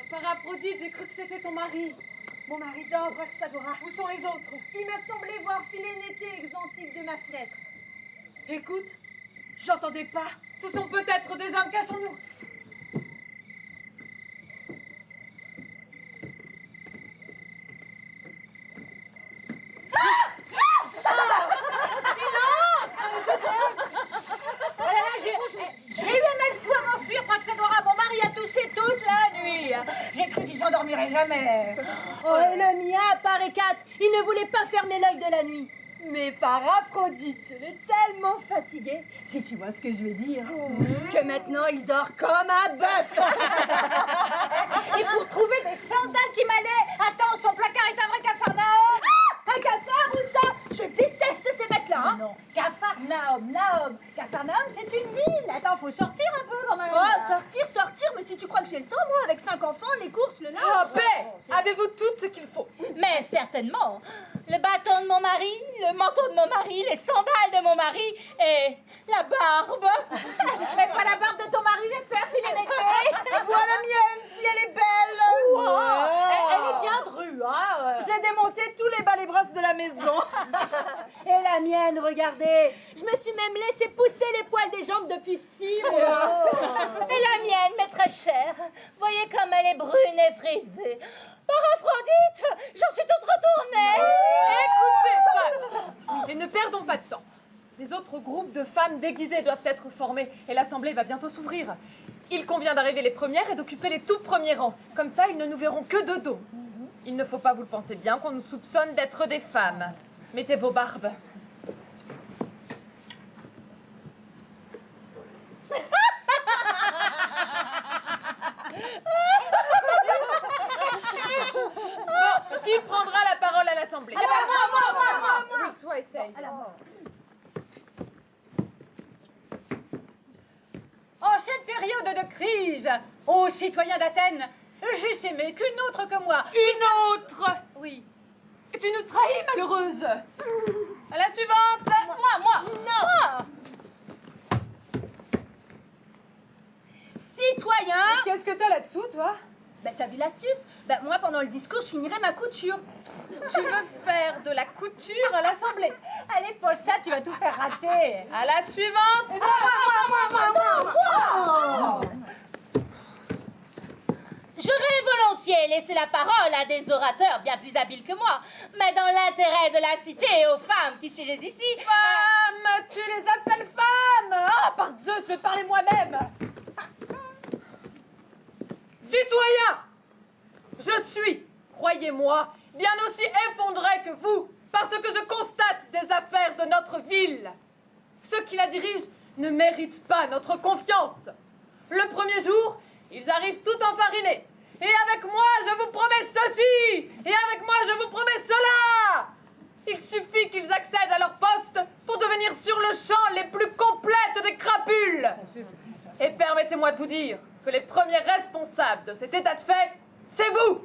Par Aphrodite, j'ai cru que c'était ton mari. Mon mari dort, Praxagora. Où sont les autres? Il m'a semblé voir Philénété exantible de ma fenêtre. Écoute, j'entendais pas. Ce sont peut-être des hommes, cachons-nous. J'ai eu un mal fou à m'enfuir, Praxagora. Mon mari a toussé toute la nuit. J'ai cru qu'il s'endormirait jamais. Oh, et le mien, par Hécate, il ne voulait pas fermer l'œil de la nuit. Mais par Aphrodite, je l'ai tellement fatigué, si tu vois ce que je veux dire, que maintenant il dort comme un bœuf. Et pour trouver des sandales qui m'allaient, attends, son placard est un vrai capharnaüm. Un cafard ou ça? Je déteste ces bêtes-là, hein. Non, Capharnaüm, Capharnaüm, c'est une ville. Attends, faut sortir un peu quand même. Oh, sortir, mais si tu crois que j'ai le temps, moi, avec 5 enfants, les courses, le linge... Oh, paix! Avez-vous tout ce qu'il faut? Mais certainement. Le bâton de mon mari, le manteau de mon mari, les sandales de mon mari et la barbe. Mais pas la barbe de ton mari, j'espère, Philénété. Vois la mienne, si elle est belle. Elle est bien drue, hein. J'ai démonté tous les balais-brosses de la maison. Et la mienne, regardez, je me suis même laissé pousser les poils des jambes depuis 6 mois. Et la mienne, mais très chère. Voyez comme elle est brune et frisée. Par Aphrodite, j'en suis toute retournée. Écoutez, femmes, et ne perdons pas de temps. Des autres groupes de femmes déguisées doivent être formés et l'assemblée va bientôt s'ouvrir. Il convient d'arriver les premières et d'occuper les tout premiers rangs. Comme ça, ils ne nous verront que de dos. Il ne faut pas, vous le pensez bien, qu'on nous soupçonne d'être des femmes. Mettez vos barbes. Bon, qui prendra la parole à l'Assemblée? Moi. Oui, toi, essaye. En cette période de crise, ô citoyens d'Athènes, j'eusse aimé qu'une autre que moi. Une autre! Oui. Tu nous trahis, malheureuse! À la suivante! Moi. Non! Citoyens. Qu'est-ce que t'as là-dessous, toi? Bah, t'as vu l'astuce? Bah, moi, pendant le discours, je finirai ma couture. Tu veux faire de la couture à l'Assemblée? Allez, pour ça, tu vas tout faire rater. À la suivante! J'aurais volontiers laissé la parole à des orateurs bien plus habiles que moi, mais dans l'intérêt de la cité et aux femmes qui siègent ici... Femmes! Tu les appelles femmes! Ah, par Zeus, je vais parler moi-même! Citoyens! Je suis, croyez-moi, bien aussi effondré que vous, parce que je constate des affaires de notre ville. Ceux qui la dirigent ne méritent pas notre confiance. Le premier jour, ils arrivent tout enfarinés. Et avec moi, je vous promets ceci! Et avec moi, je vous promets cela! Il suffit qu'ils accèdent à leur poste pour devenir sur le champ les plus complètes des crapules. Et permettez-moi de vous dire que les premiers responsables de cet état de fait, c'est vous!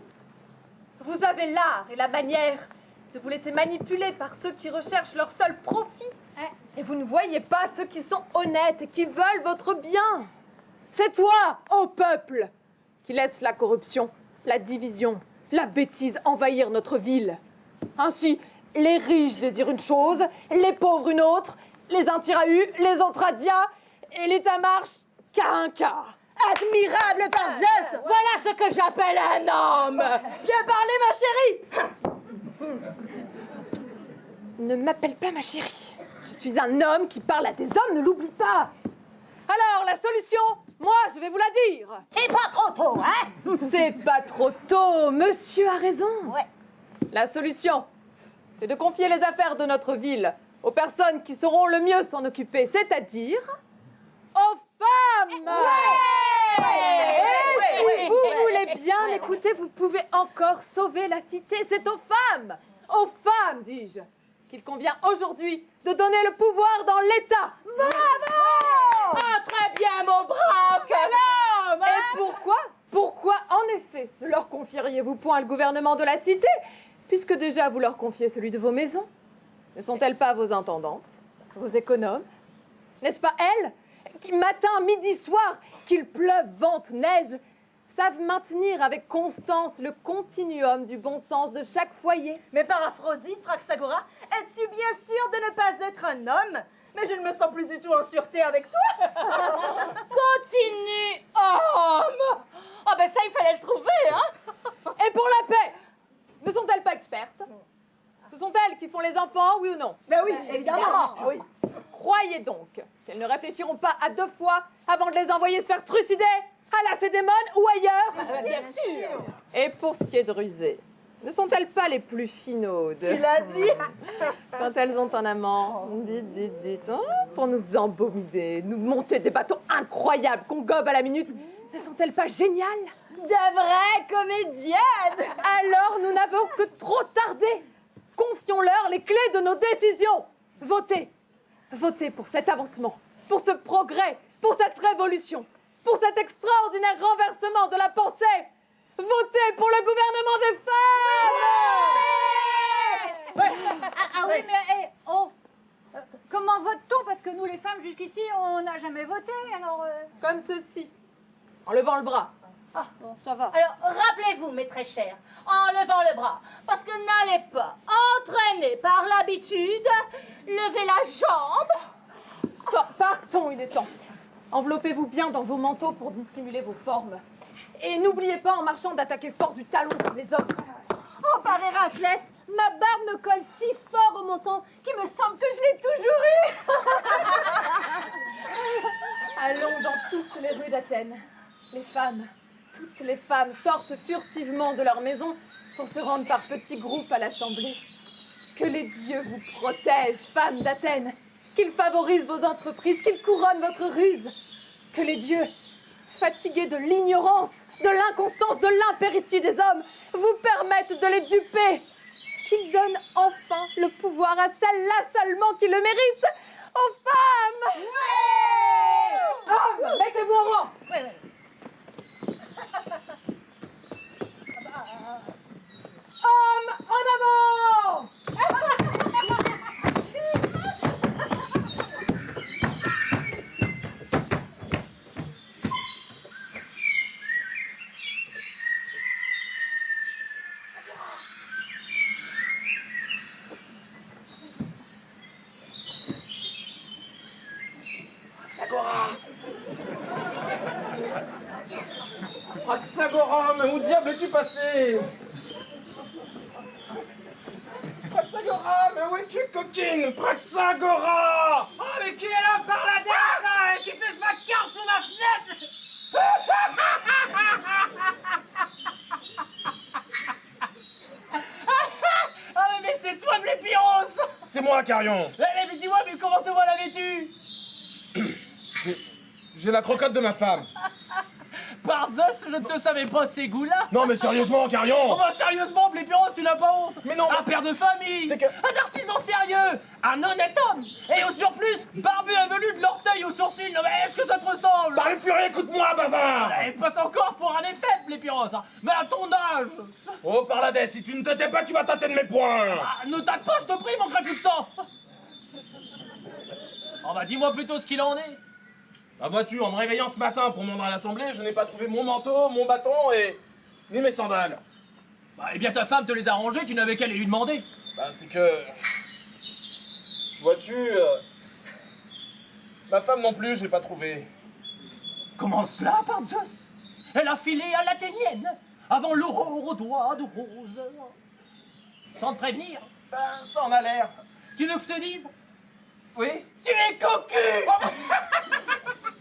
Vous avez l'art et la manière de vous laisser manipuler par ceux qui recherchent leur seul profit. Et vous ne voyez pas ceux qui sont honnêtes et qui veulent votre bien. C'est toi, ô peuple, qui laisse la corruption, la division, la bêtise envahir notre ville. Ainsi, Les riches désirent une chose, les pauvres une autre, les uns tirent à U, les autres à Dia, et l'État marche qu'à un quart. Admirable par Zeus! Voilà ce que j'appelle un homme. Bien parlé, ma chérie! Ne m'appelle pas ma chérie. Je suis un homme qui parle à des hommes, ne l'oublie pas. Alors, la solution, moi, je vais vous la dire. C'est pas trop tôt, hein? C'est pas trop tôt, monsieur a raison. Ouais. La solution, c'est de confier les affaires de notre ville aux personnes qui sauront le mieux s'en occuper, c'est-à-dire aux femmes. Si vous voulez bien m'écouter, vous pouvez encore sauver la cité. C'est aux femmes, dis-je, qu'il convient aujourd'hui de donner le pouvoir dans l'État. Bravo! Ah, très bien, mon brave! Quel homme! Et pourquoi, en effet, ne leur confieriez-vous point le gouvernement de la cité, puisque déjà vous leur confiez celui de vos maisons? Ne sont-elles pas vos intendantes, vos économes? N'est-ce pas elles qui, matin, midi, soir, qu'il pleuve, vente, neige, savent maintenir avec constance le continuum du bon sens de chaque foyer? Mais par Aphrodite, Praxagora, es-tu bien sûre de ne pas être un homme? Mais je ne me sens plus du tout en sûreté avec toi. Continue, homme! Ah ben ça, il fallait le trouver, hein? Et pour la paix, ne sont-elles pas expertes? Ce sont elles qui font les enfants, oui ou non? Ben oui, évidemment. Oui. Croyez donc qu'elles ne réfléchiront pas à deux fois avant de les envoyer se faire trucider à la Cédémone ou ailleurs? Bien sûr. Et pour ce qui est de ruser, ne sont-elles pas les plus finaudes? Tu l'as dit. Quand elles ont un amant, dites, hein, pour nous embaumer, nous monter des bateaux incroyables qu'on gobe à la minute, ne sont-elles pas géniales? De vraies comédiennes. Alors nous n'avons que trop tardé. Confions-leur les clés de nos décisions. Votez. Votez pour cet avancement, pour ce progrès, pour cette révolution, pour cet extraordinaire renversement de la pensée. Votez pour le gouvernement des femmes. Oui, mais comment vote-t-on? Parce que nous, les femmes, jusqu'ici, on n'a jamais voté, alors... Comme ceci, en levant le bras. Ah, bon, ça va. Alors, rappelez-vous, mes très chers, en levant le bras, parce que n'allez pas, entraînés par l'habitude, lever la jambe. Partons, il est temps. Enveloppez-vous bien dans vos manteaux pour dissimuler vos formes. Et n'oubliez pas, en marchant, d'attaquer fort du talon comme les autres. Oh, par Héraclès, ma barbe me colle si fort au menton qu'il me semble que je l'ai toujours eu. Allons dans toutes les rues d'Athènes. Les femmes, toutes les femmes sortent furtivement de leur maison pour se rendre par petits groupes à l'assemblée. Que les dieux vous protègent, femmes d'Athènes, qu'ils favorisent vos entreprises, qu'ils couronnent votre ruse. Que les dieux, fatigués de l'ignorance, de l'inconstance, de l'impéritie des hommes, vous permettent de les duper. Qu'ils donnent enfin le pouvoir à celles-là seulement qui le méritent, aux femmes. Ouais. Hommes, mettez-vous en rang. Hommes, en avant. Praxagora, mais où diable es-tu passé? Praxagora, mais où es-tu, coquine? Praxagora! Oh, mais qui est là par la tête, qui fait ma carte sur ma fenêtre? Ah, mais c'est toi, Blépiros! C'est moi, Carion. Mais dis-moi, mais comment te voilà vêtu? J'ai la crocotte de ma femme. Par Zeus, je ne te savais pas ces goûts-là. Non, mais sérieusement, Carion! Oh bah sérieusement, Blépiros, tu n'as pas honte? Mais non, Un père de famille, c'est que- un artisan sérieux, un honnête homme, et au surplus, barbu et velu de l'orteil au sourcil. Non mais est-ce que ça te ressemble? Par les furies, écoute-moi, bavard! Elle passe encore pour un effet, Blépiros, hein. Mais à ton âge. Oh, Parladès, si tu ne te tais pas, tu vas tâter de mes poings! Ah, ne tâte pas, je te prie, mon crépus de sang. Oh bah dis-moi plutôt ce qu'il en est. Ah, vois-tu, en me réveillant ce matin pour me rendre à l'assemblée, je n'ai pas trouvé mon manteau, mon bâton et... ni mes sandales. Bah, eh bien ta femme te les a rangés, tu n'avais qu'à les lui demander. Bah, c'est que... Vois-tu, ma femme non plus, j'ai pas trouvé. Comment cela, par Zeus? Elle a filé à l'Athénienne, avant l'aurore aux doigts de rose. Sans te prévenir. Ben, ça en a l'air. Tu veux que je te dise? Oui? Tu es cocu!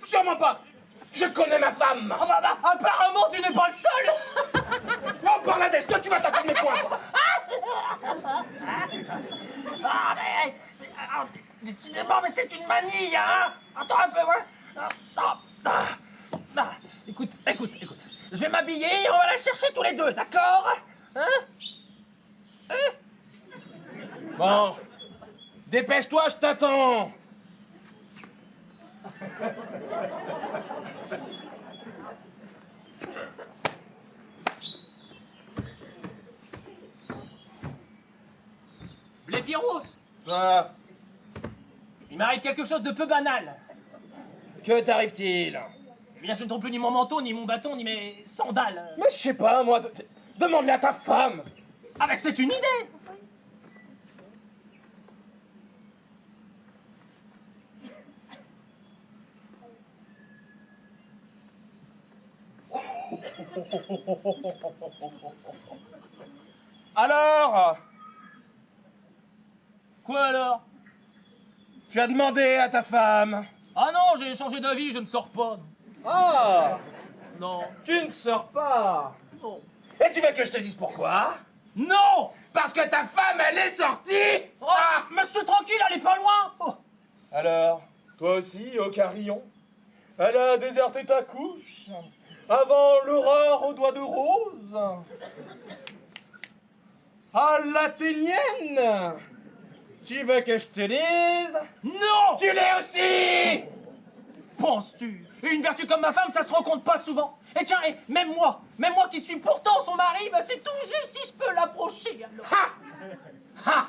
Sûrement pas. Je connais ma femme. Ah bah, apparemment, tu n'es pas le seul! Oh, Parladès, toi, tu vas taper mes poings. Ah, décidément, mais c'est une manie, hein! Attends un peu, ouais. Écoute. Je vais m'habiller et on va la chercher tous les deux, d'accord? Hein? Bon. Dépêche-toi, je t'attends. Blépyros, Ah, il m'arrive quelque chose de peu banal. que t'arrive-t-il? Eh bien, je ne trouve plus ni mon manteau, ni mon bâton, ni mes sandales. Mais je sais pas, moi. Demande-le à ta femme. Ah, mais c'est une idée! Alors? Quoi alors? Tu as demandé à ta femme? Ah non, j'ai changé d'avis, je ne sors pas. Ah! Non. Tu ne sors pas. Non. Et tu veux que je te dise pourquoi? Non! Parce que ta femme, elle est sortie! Oh, mais je suis tranquille, elle est pas loin! Oh. Alors, toi aussi, au carillon? Elle a déserté ta couche? Avant l'aurore aux doigts de rose? À l'Athénienne? Tu veux que je te dise? Non! Tu l'es aussi! Penses-tu? Une vertu comme ma femme, ça se rencontre pas souvent. Et tiens, même moi qui suis pourtant son mari, bah c'est tout juste si je peux l'approcher. Alors. Ha! Ha!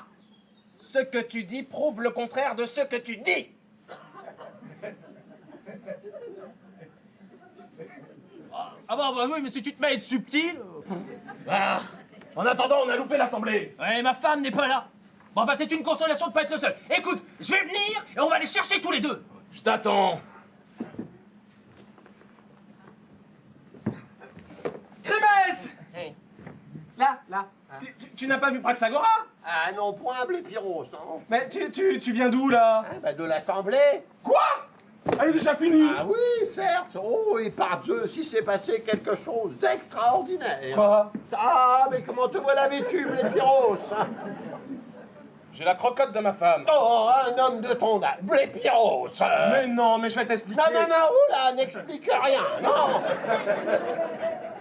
Ce que tu dis prouve le contraire de ce que tu dis. Ah bah oui, mais si tu te mets à être subtil... Ah! En attendant, on a loupé l'assemblée. Ouais, ma femme n'est pas là. Bon, bah c'est une consolation de pas être le seul. Écoute, je vais venir et on va les chercher tous les deux. Je t'attends. Crémès! Là. Tu n'as pas vu Praxagora? Ah non, point Blépyros, non? Mais tu viens d'où, là? Ah, bah, de l'Assemblée. Quoi? Elle est déjà finie. Ah oui, certes. Oh, et par Zeus, il s'est passé quelque chose d'extraordinaire. Quoi? Ah, mais comment te voilà vêtu, Blépyros? J'ai la crocotte de ma femme. Oh, un homme de ton âge, Blépyros. Mais non, mais je vais t'expliquer. Non, oula, n'explique rien, non.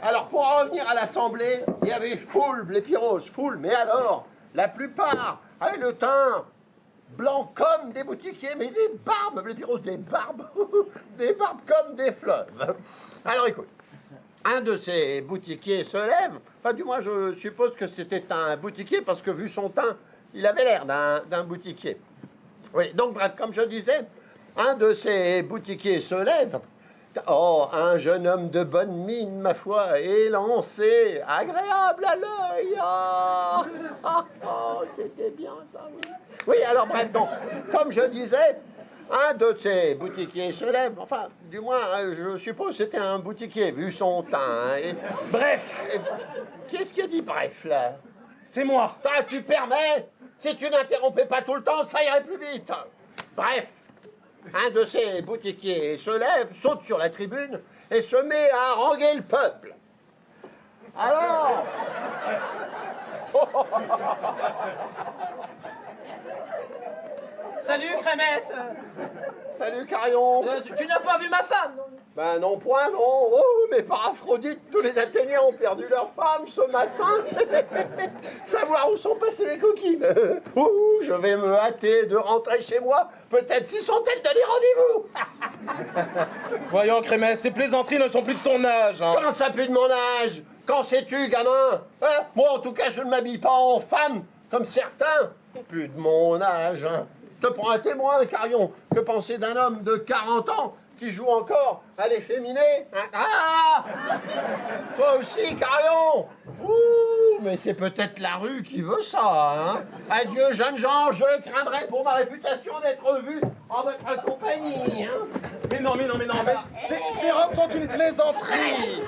Alors, pour en revenir à l'Assemblée, il y avait foule, Blépyros, foule, mais alors, la plupart avaient le teint blanc comme des boutiquiers, mais des barbes, Blépyros, des barbes, des barbes comme des fleuves. Alors, écoute, un de ces boutiquiers se lève, enfin, du moins, je suppose que c'était un boutiquier, parce que vu son teint, il avait l'air d'un boutiquier. Oui, donc, bref, comme je disais, un de ces boutiquiers se lève. Oh, un jeune homme de bonne mine, ma foi, élancé, agréable à l'œil. C'était bien ça, oui. Oui, alors bref, donc, comme je disais, un de ces boutiquiers se lève, enfin, du moins, je suppose que c'était un boutiquier, vu son teint. Hein, Bref, qu'est-ce qu'il dit bref, là? c'est moi. Ah, tu permets? Si tu n'interrompais pas tout le temps, ça irait plus vite. Bref. Un de ces boutiquiers se lève, saute sur la tribune et se met à haranguer le peuple. Alors... Salut, Crémès. Salut, Carillon. Tu n'as pas vu ma femme, non? Ben non point, non. Oh, mais par Aphrodite, tous les Athéniens ont perdu leur femme ce matin. Savoir où sont passées les coquines. Ouh, je vais me hâter de rentrer chez moi. Peut-être s'y sont-elles donné rendez-vous. Voyons, Crémès, ces plaisanteries ne sont plus de ton âge. Hein. Comment ça, plus de mon âge? Qu'en sais-tu, gamin? Hein? Moi, en tout cas, je ne m'habille pas en femme, comme certains. Plus de mon âge, hein. Je te prends un témoin, Carillon. Que penser d'un homme de 40 ans qui joue encore à l'efféminé, hein? Ah! Toi aussi, Carillon! Ouh! mais c'est peut-être la rue qui veut ça, hein. Adieu, jeunes gens, je craindrais pour ma réputation d'être vu en votre compagnie, hein. Mais non, mais ces robes sont une plaisanterie.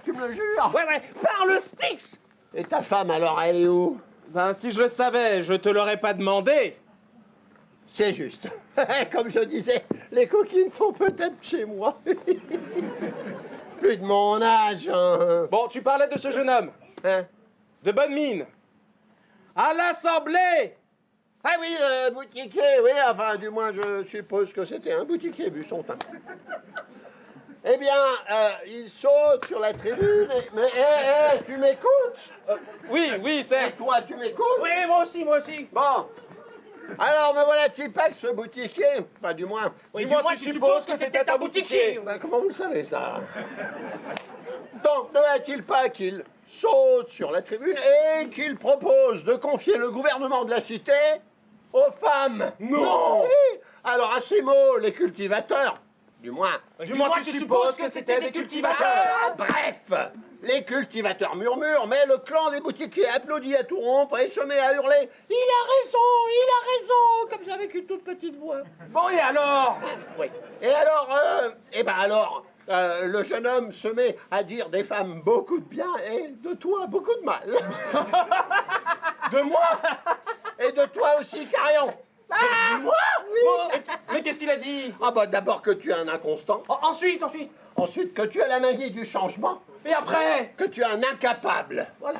Tu me le jures? Ouais, parle Styx! Et ta femme, alors, elle est où? Ben, si je le savais, je te l'aurais pas demandé. C'est juste. Comme je disais, les coquines sont peut-être chez moi. Plus de mon âge, hein. Bon, tu parlais de ce jeune homme. Hein? De bonne mine. À l'Assemblée! Ah oui, le boutiquier, oui, enfin, du moins, je suppose que c'était un boutiquier, vu son teint. Eh bien, il saute sur la tribune, mais tu m'écoutes? Oui, Et certes. toi, tu m'écoutes? Oui, moi aussi. Bon. Alors, ne voilà-t-il pas que ce boutiquier, enfin, du moins... Oui, Du moins, tu supposes que c'était un boutiquier. Ben, comment vous le savez, ça? Donc, ne voilà-t-il pas qu'il saute sur la tribune et qu'il propose de confier le gouvernement de la cité aux femmes? Non! Oui. Alors, à ces mots, les cultivateurs, du moins... Du moins, tu supposes que c'était des cultivateurs. Bref, les cultivateurs murmurent, mais le clan des boutiquiers applaudit à tout rompre et se met à hurler « Il a raison !» comme ça avec une toute petite voix. Bon, et alors? Oui. Et alors, le jeune homme se met à dire des femmes beaucoup de bien et de toi beaucoup de mal. De moi? Et de toi aussi, Carillon. Moi? Oui. Bon, mais qu'est-ce qu'il a dit? Ah bah d'abord que tu es un inconstant, Ensuite. ensuite que tu as la manie du changement, Et après? que tu es un incapable. Voilà.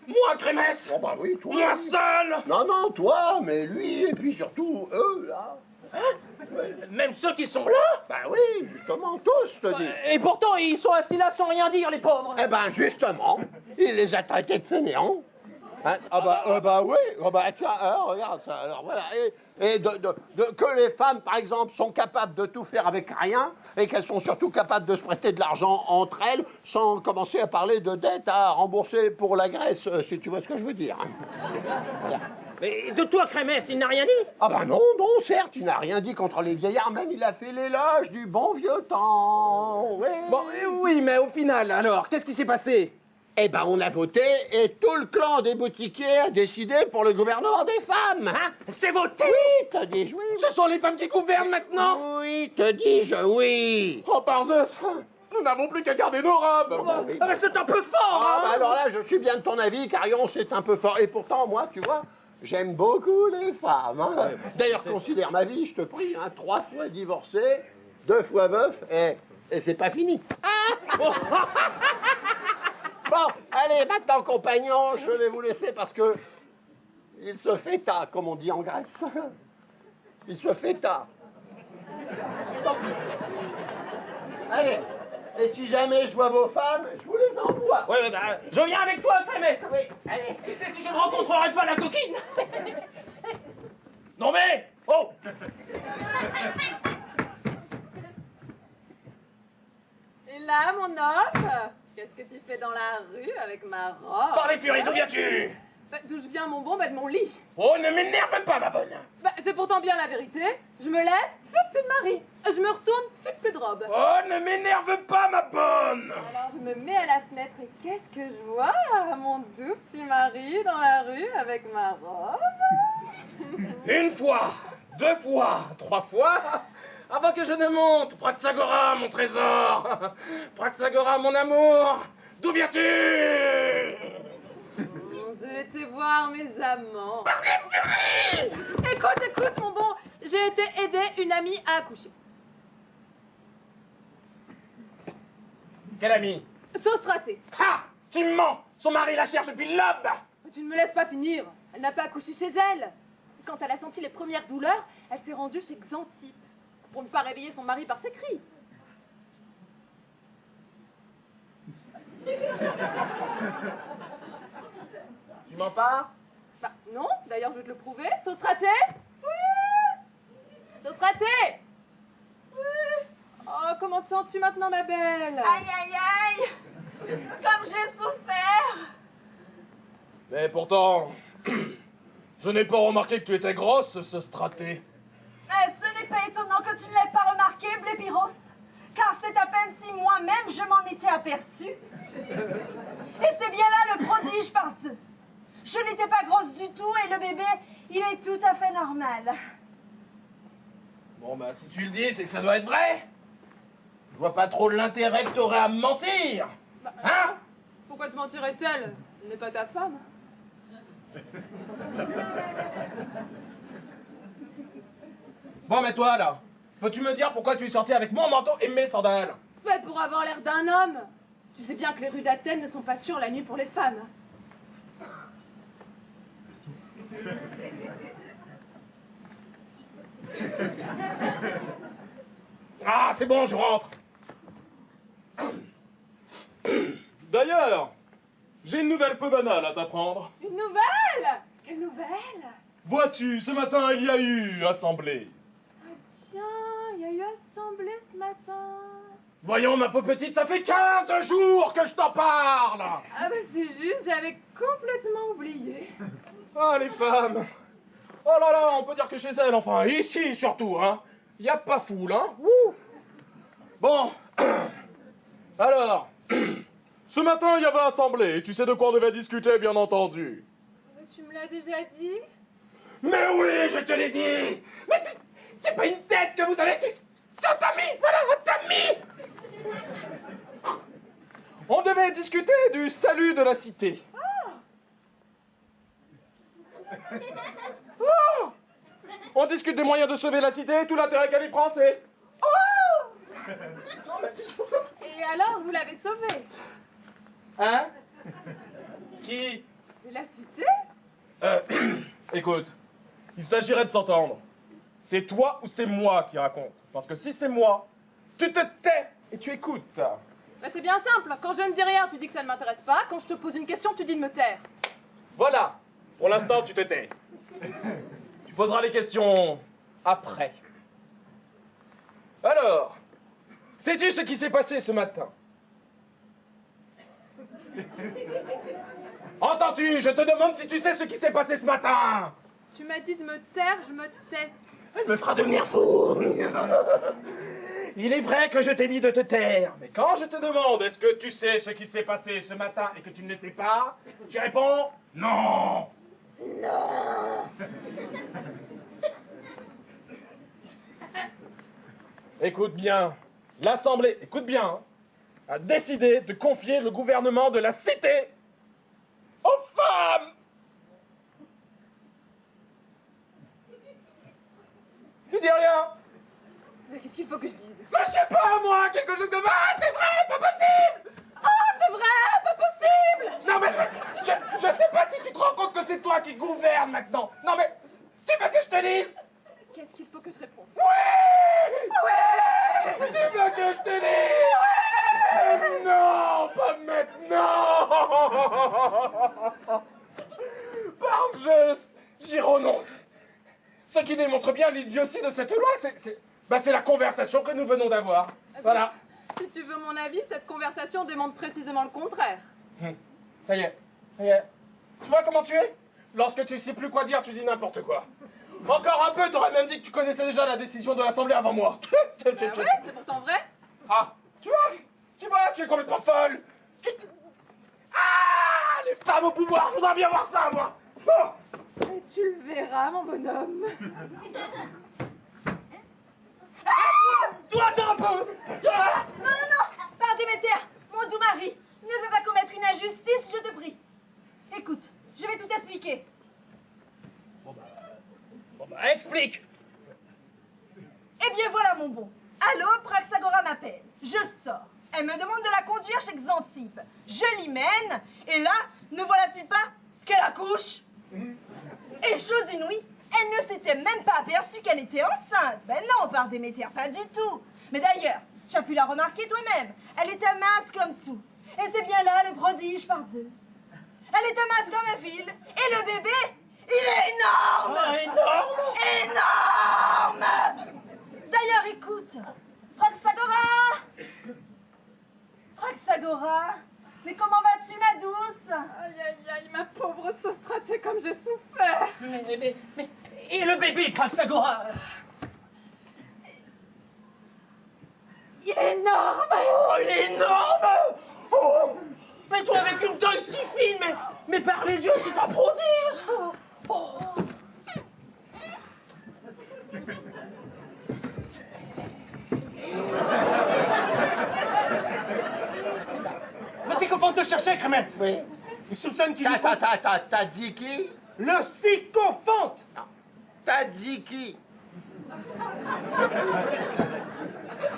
Moi, Crémesse! Bon bah oui, toi. Moi seul! Non, toi, mais lui, et puis surtout eux, là. Même ceux qui sont là! Bah oui, justement, tous, je te dis. Et pourtant, ils sont assis là sans rien dire, les pauvres! Eh ben, justement, il les a traités de fainéants. Hein? Bah oui, tiens, regarde ça, alors voilà. Et que les femmes, par exemple, sont capables de tout faire avec rien, et qu'elles sont surtout capables de se prêter de l'argent entre elles, sans commencer à parler de dettes à rembourser pour la Grèce, si tu vois ce que je veux dire. Voilà. Mais de toi, Crémesse, il n'a rien dit! Ah bah non, certes, il n'a rien dit contre les vieillards, même il a fait l'éloge du bon vieux temps. Oui. Bon, oui, mais au final, alors, qu'est-ce qui s'est passé? Eh ben, on a voté et tout le clan des boutiquiers a décidé pour le gouvernement des femmes. Hein? C'est voté! Oui, te dis-je, oui. Ce sont les femmes qui gouvernent maintenant? Oui, te dis-je, oui. Oh, par Zeus! Nous n'avons plus qu'à garder nos robes! Oui. Ah, mais c'est un peu fort! Ah, hein? bah alors là, je suis bien de ton avis, Carillon, c'est un peu fort. Et pourtant, moi, tu vois, j'aime beaucoup les femmes. Hein. D'ailleurs, considère ma vie, je te prie, hein, 3 fois divorcé, 2 fois veuf, et c'est pas fini. Bon, allez, maintenant, compagnons, je vais vous laisser parce que il se fait tard, comme on dit en Grèce. Il se fait tard. Allez, et si jamais je vois vos femmes, je vous les envoie. Ouais, bah, je viens avec toi, Crémesse! Oui, allez. Qui sait si je ne rencontrerai pas la coquine? Non mais! Oh! Et là, mon homme, qu'est-ce que tu fais dans la rue avec ma robe? Par les furies, d'où viens-tu? Bah, d'où je viens, mon bon? Bah, de mon lit. Oh, ne m'énerve pas, ma bonne! Bah, c'est pourtant bien la vérité. Je me lève, plus de mari. Je me retourne, plus de robe. Oh, ne m'énerve pas, ma bonne! Alors je me mets à la fenêtre et qu'est-ce que je vois? Mon doux petit mari dans la rue avec ma robe. Une fois, 2 fois, 3 fois, avant que je ne monte. Praxagora, mon trésor! Praxagora, mon amour! D'où viens-tu? J'ai été voir mes amants. Écoute, mon bon. J'ai été aider une amie à accoucher. Quel ami? Sostraté. Ha! Tu me mens! Son mari la cherche depuis l'aube! Mais tu ne me laisses pas finir. Elle n'a pas accouché chez elle. Quand elle a senti les premières douleurs, elle s'est rendue chez Xantippe pour ne pas réveiller son mari par ses cris. Tu mens pas? Bah non, d'ailleurs je vais te le prouver. Sostraté? Oui. Sostraté? Oui. Oh, comment te sens-tu maintenant, ma belle? Aïe, aïe, aïe! Comme j'ai souffert! Mais pourtant, je n'ai pas remarqué que tu étais grosse, ce straté. Ce n'est pas étonnant que tu ne l'aies pas remarqué, Blébiros, car c'est à peine si moi-même je m'en étais aperçue. Et c'est bien là le prodige par Zeus. Je n'étais pas grosse du tout et le bébé, il est tout à fait normal. Bon, bah, si tu le dis, c'est que ça doit être vrai. Je vois pas trop l'intérêt que t'aurais à me mentir. Hein? Pourquoi te mentirait-elle? Elle n'est pas ta femme. Bon, mais toi, là, peux-tu me dire pourquoi tu es sorti avec mon manteau et mes sandales? Fait pour avoir l'air d'un homme. Tu sais bien que les rues d'Athènes ne sont pas sûres la nuit pour les femmes. Ah, c'est bon, je rentre. D'ailleurs, j'ai une nouvelle peu banale à t'apprendre. Une nouvelle? Quelle nouvelle? Vois-tu, ce matin, il y a eu assemblée. Tiens, il y a eu assemblée ce matin. Voyons, ma pauvre petite, ça fait 15 jours que je t'en parle. Ah bah c'est juste, j'avais complètement oublié. Ah, les femmes. Oh là là, on peut dire que chez elles, enfin, ici surtout, hein. Y a pas foule, hein. Wouh. Bon. Alors, ce matin, il y avait assemblée, et tu sais de quoi on devait discuter, bien entendu. Tu me l'as déjà dit? Mais oui, je te l'ai dit. Mais c'est pas une tête que vous avez, c'est un ami. Voilà, un ami. On devait discuter du salut de la cité. Oh. On discute des moyens de sauver la cité, tout l'intérêt qu'elle y prend, c'est... Oh. Et alors, vous l'avez sauvé? Hein? Qui? De la cité? Écoute, il s'agirait de s'entendre. C'est toi ou c'est moi qui raconte? Parce que si c'est moi, tu te tais et tu écoutes. Bah c'est bien simple, quand je ne dis rien, tu dis que ça ne m'intéresse pas, quand je te pose une question, tu dis de me taire. Voilà. Pour l'instant, tu te tais. Tu poseras les questions après. Alors, sais-tu ce qui s'est passé ce matin? Entends-tu? Je te demande si tu sais ce qui s'est passé ce matin. Tu m'as dit de me taire, je me tais. Elle me fera devenir fou. Il est vrai que je t'ai dit de te taire, mais quand je te demande est-ce que tu sais ce qui s'est passé ce matin et que tu ne le sais pas, tu réponds non. Non. Écoute bien, l'Assemblée, écoute bien, hein, a décidé de confier le gouvernement de la cité aux femmes. Tu dis rien? Mais qu'est-ce qu'il faut que je dise? Bah, je sais pas, moi, quelque chose comme... Ah, c'est vrai, pas possible. Oh, c'est vrai, pas possible! Non, mais je sais pas si tu te rends compte que c'est toi qui gouvernes maintenant. Non, mais tu veux que je te dise? Qu'est-ce qu'il faut que je réponde? Oui! Oui! Tu veux que je te dise? Oui! Non, pas maintenant! Par Zeus, j'y renonce. Ce qui démontre bien l'idiotie de cette loi, c'est la conversation que nous venons d'avoir. Voilà. Si tu veux mon avis, cette conversation démontre précisément le contraire. Ça y est, ça y est. Tu vois comment tu es? Lorsque tu sais plus quoi dire, tu dis n'importe quoi. Encore un peu, t'aurais même dit que tu connaissais déjà la décision de l'Assemblée avant moi. Bah ouais, c'est pourtant vrai. Ah, tu vois, tu es complètement folle. Ah, les femmes au pouvoir, je voudrais bien voir ça, moi. Oh. Et tu le verras, mon bonhomme. Toi, attends un peu. Ah. Non, non, non, par Déméter, mon doux mari, ne fais pas commettre une injustice, je te prie. Écoute, je vais tout expliquer. Bon bah, explique. Eh bien voilà, mon bon. Allô, Praxagora m'appelle. Je sors. Elle me demande de la conduire chez Xanthippe. Je l'y mène, et là, ne voilà-t-il pas qu'elle accouche? Et chose inouïe, elle ne s'était même pas aperçue qu'elle était enceinte. Ben non, par Déméter, pas du tout. Mais d'ailleurs, tu as pu la remarquer toi-même. Elle était mince comme tout. Et c'est bien là le prodige par Zeus. Elle était mince comme un fil. Et le bébé, il est énorme! Oh, énorme! Énorme! D'ailleurs, écoute, Praxagora! Praxagora, mais comment vas-tu, ma douce? Aïe, aïe, aïe, ma pauvre Sostratée, comme j'ai souffert. Mais, et le bébé, Praxagora? Il est énorme. Oh, il est énorme. Oh. Mais toi, avec une taille si fine, mais par les dieux, c'est un prodige, ça. Oh. Le sycophante te cherchait, Crémès. Oui. Il soupçonne qu'il lui... T'as dit qui? Le sycophante. T'as dit qui?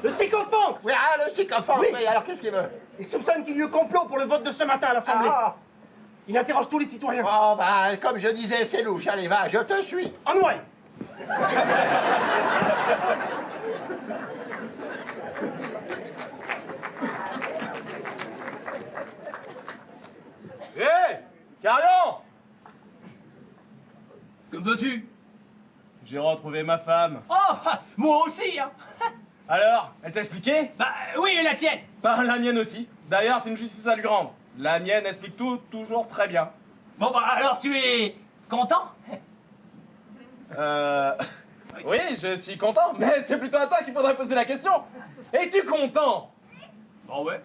Le sycophante. Oui, ah, le sycophante, Oui. oui, alors qu'est-ce qu'il veut? Il soupçonne qu'il y a eu complot pour le vote de ce matin à l'Assemblée. Ah. Il interroge tous les citoyens. Oh, bah, comme je disais, c'est louche. Allez, va, je te suis. En ouaille. Hé Carillon! Que veux-tu? J'ai retrouvé ma femme. Oh, moi aussi, hein. Alors, elle t'a expliqué? Bah oui, et la tienne. Bah, la mienne aussi. D'ailleurs, c'est une justice à lui rendre. La mienne explique tout, toujours très bien. Bon, bah alors tu es content? Oui, je suis content, mais c'est plutôt à toi qu'il faudrait poser la question. Es-tu content? Bon, ouais.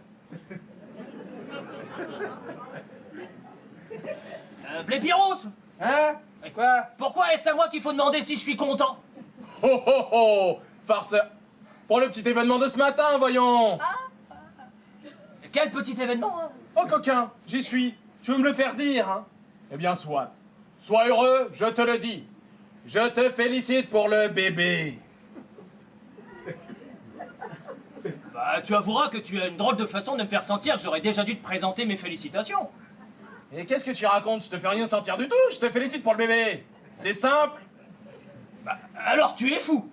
Blépiros, Hein? Quoi? pourquoi est-ce à moi qu'il faut demander si je suis content? Oh oh oh! Farceur! Pour le petit événement de ce matin, voyons! Quel petit événement, hein? Oh coquin, j'y suis. Tu veux me le faire dire, hein? Eh bien, soit. Sois heureux, je te le dis. Je te félicite pour le bébé. Bah, tu avoueras que tu as une drôle de façon de me faire sentir que j'aurais déjà dû te présenter mes félicitations. Et qu'est-ce que tu racontes? Je te fais rien sentir du tout, je te félicite pour le bébé. C'est simple. Bah, alors tu es fou.